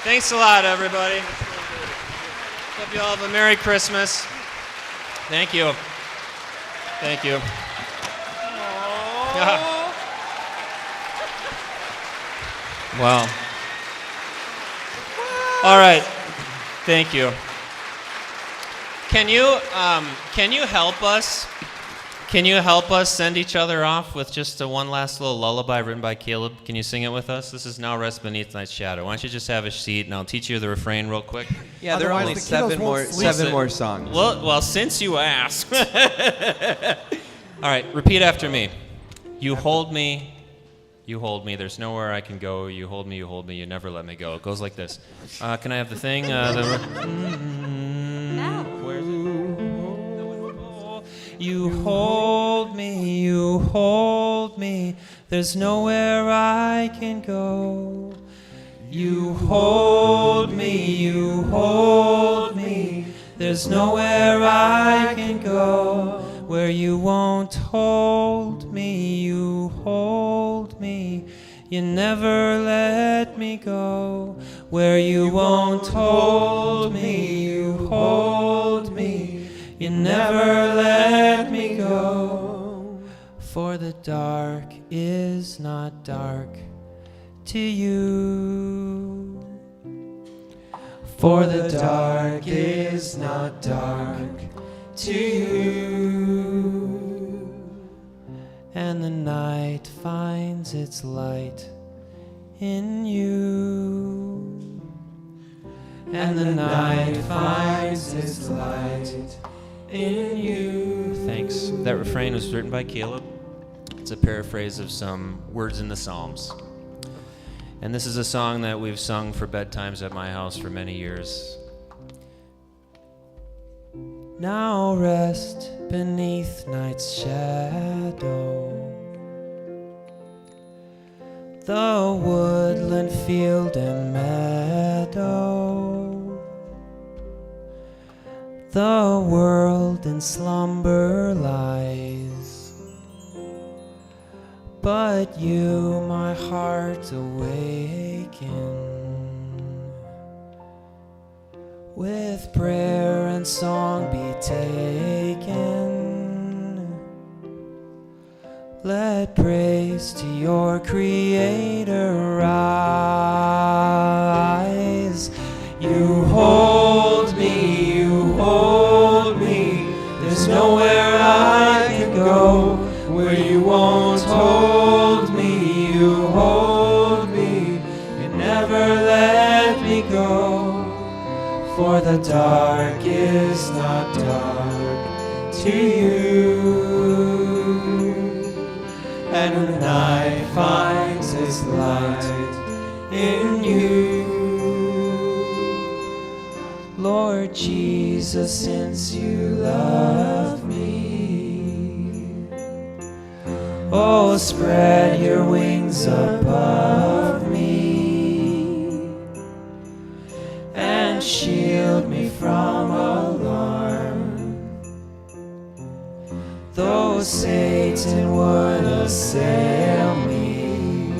Thanks a lot, everybody. Hope you all have a Merry Christmas. Thank you. Thank you. Wow. All right. Thank you. Can you help us? Can you help us send each other off with just one last little lullaby written by Caleb? Can you sing it with us? This is Now Rest Beneath Night's Shadow. Why don't you just have a seat and I'll teach you the refrain real quick. Yeah, there are only Otherwise, the kiddos seven won't more sleep. songs. Well, since you asked. All right, repeat after me. You hold me, there's nowhere I can go. You hold me, you never let me go. It goes like this. Can I have the thing? Where's it? You hold me, there's nowhere I can go. You hold me, there's nowhere I can go. Where you won't hold me, you hold me, you never let me go. Where you won't hold me, you hold me, you never let me go. For the dark is not dark to you. For the dark is not dark to you. And the night finds its light in you. And the night finds its light in you. Thanks. That refrain was written by Caleb. It's a paraphrase of some words in the Psalms. And this is a song that we've sung for bedtimes at my house for many years. Now rest beneath night's shadow, the woodland, field, and meadow. The world in slumber lies, but you, my heart, awaken. With prayer and song be taken. Let praise to your Creator rise. You hold me, there's nowhere I can go. Where you won't hold me, you hold me, you never let me me go, for the dark is not dark to you, and the night finds its light in you. Lord Jesus, since you love me, oh, spread your wings above me and shield me from alarm. Though Satan would assail me,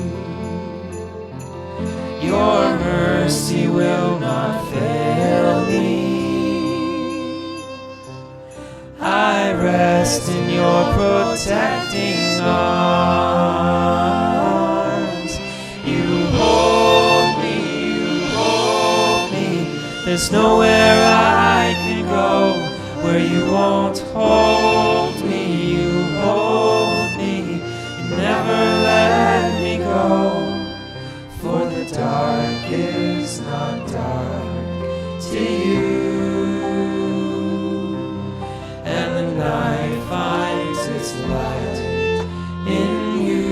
your mercy will not fail me. I rest in your protecting arms. You hold me. There's nowhere I can go where you won't hold me. You hold me. You never let me go. For the dark is not dark to you, and the night finds its light in you.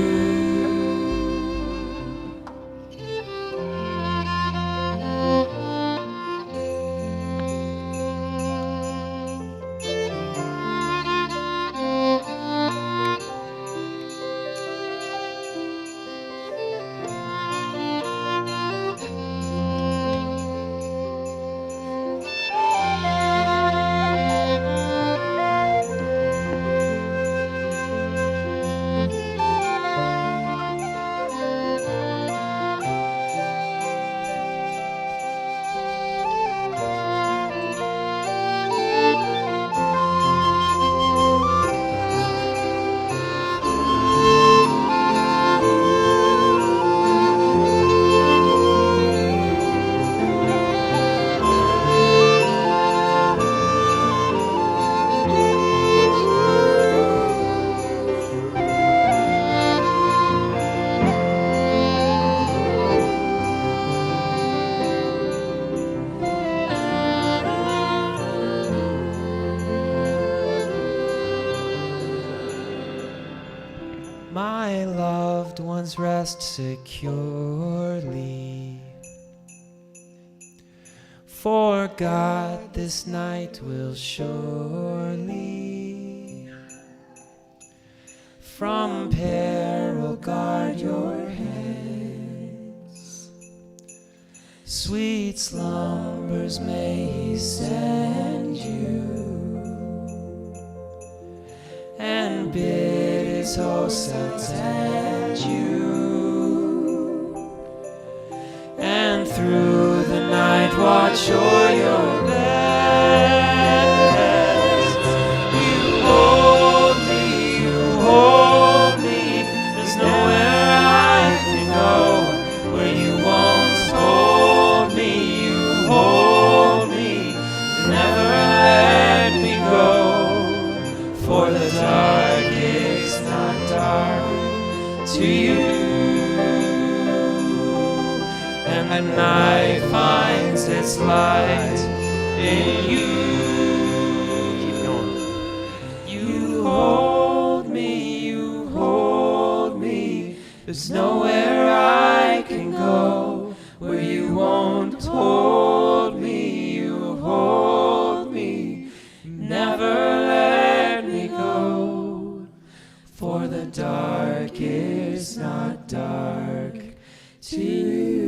My loved ones rest securely, for God this night will surely from peril guard your heads. Sweet slumbers may He send you, and bid His hosts attend you, and through the night watch o'er your bed. You hold me, there's nowhere I can go where you won't hold me. You hold me, you never let me go, for the dark is not dark to you, and the night finds its light in you. Keep going. You hold me, there's nowhere I can go where you won't hold me. You hold me, you never let me go, for the dark is not dark to you,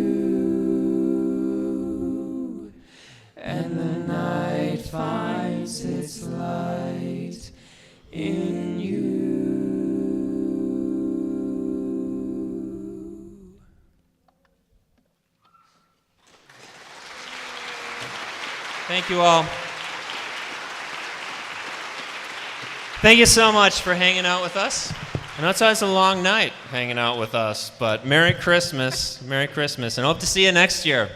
and the night finds its light in you. Thank you all. Thank you so much for hanging out with us. I know it's always a long night hanging out with us, but Merry Christmas, and hope to see you next year.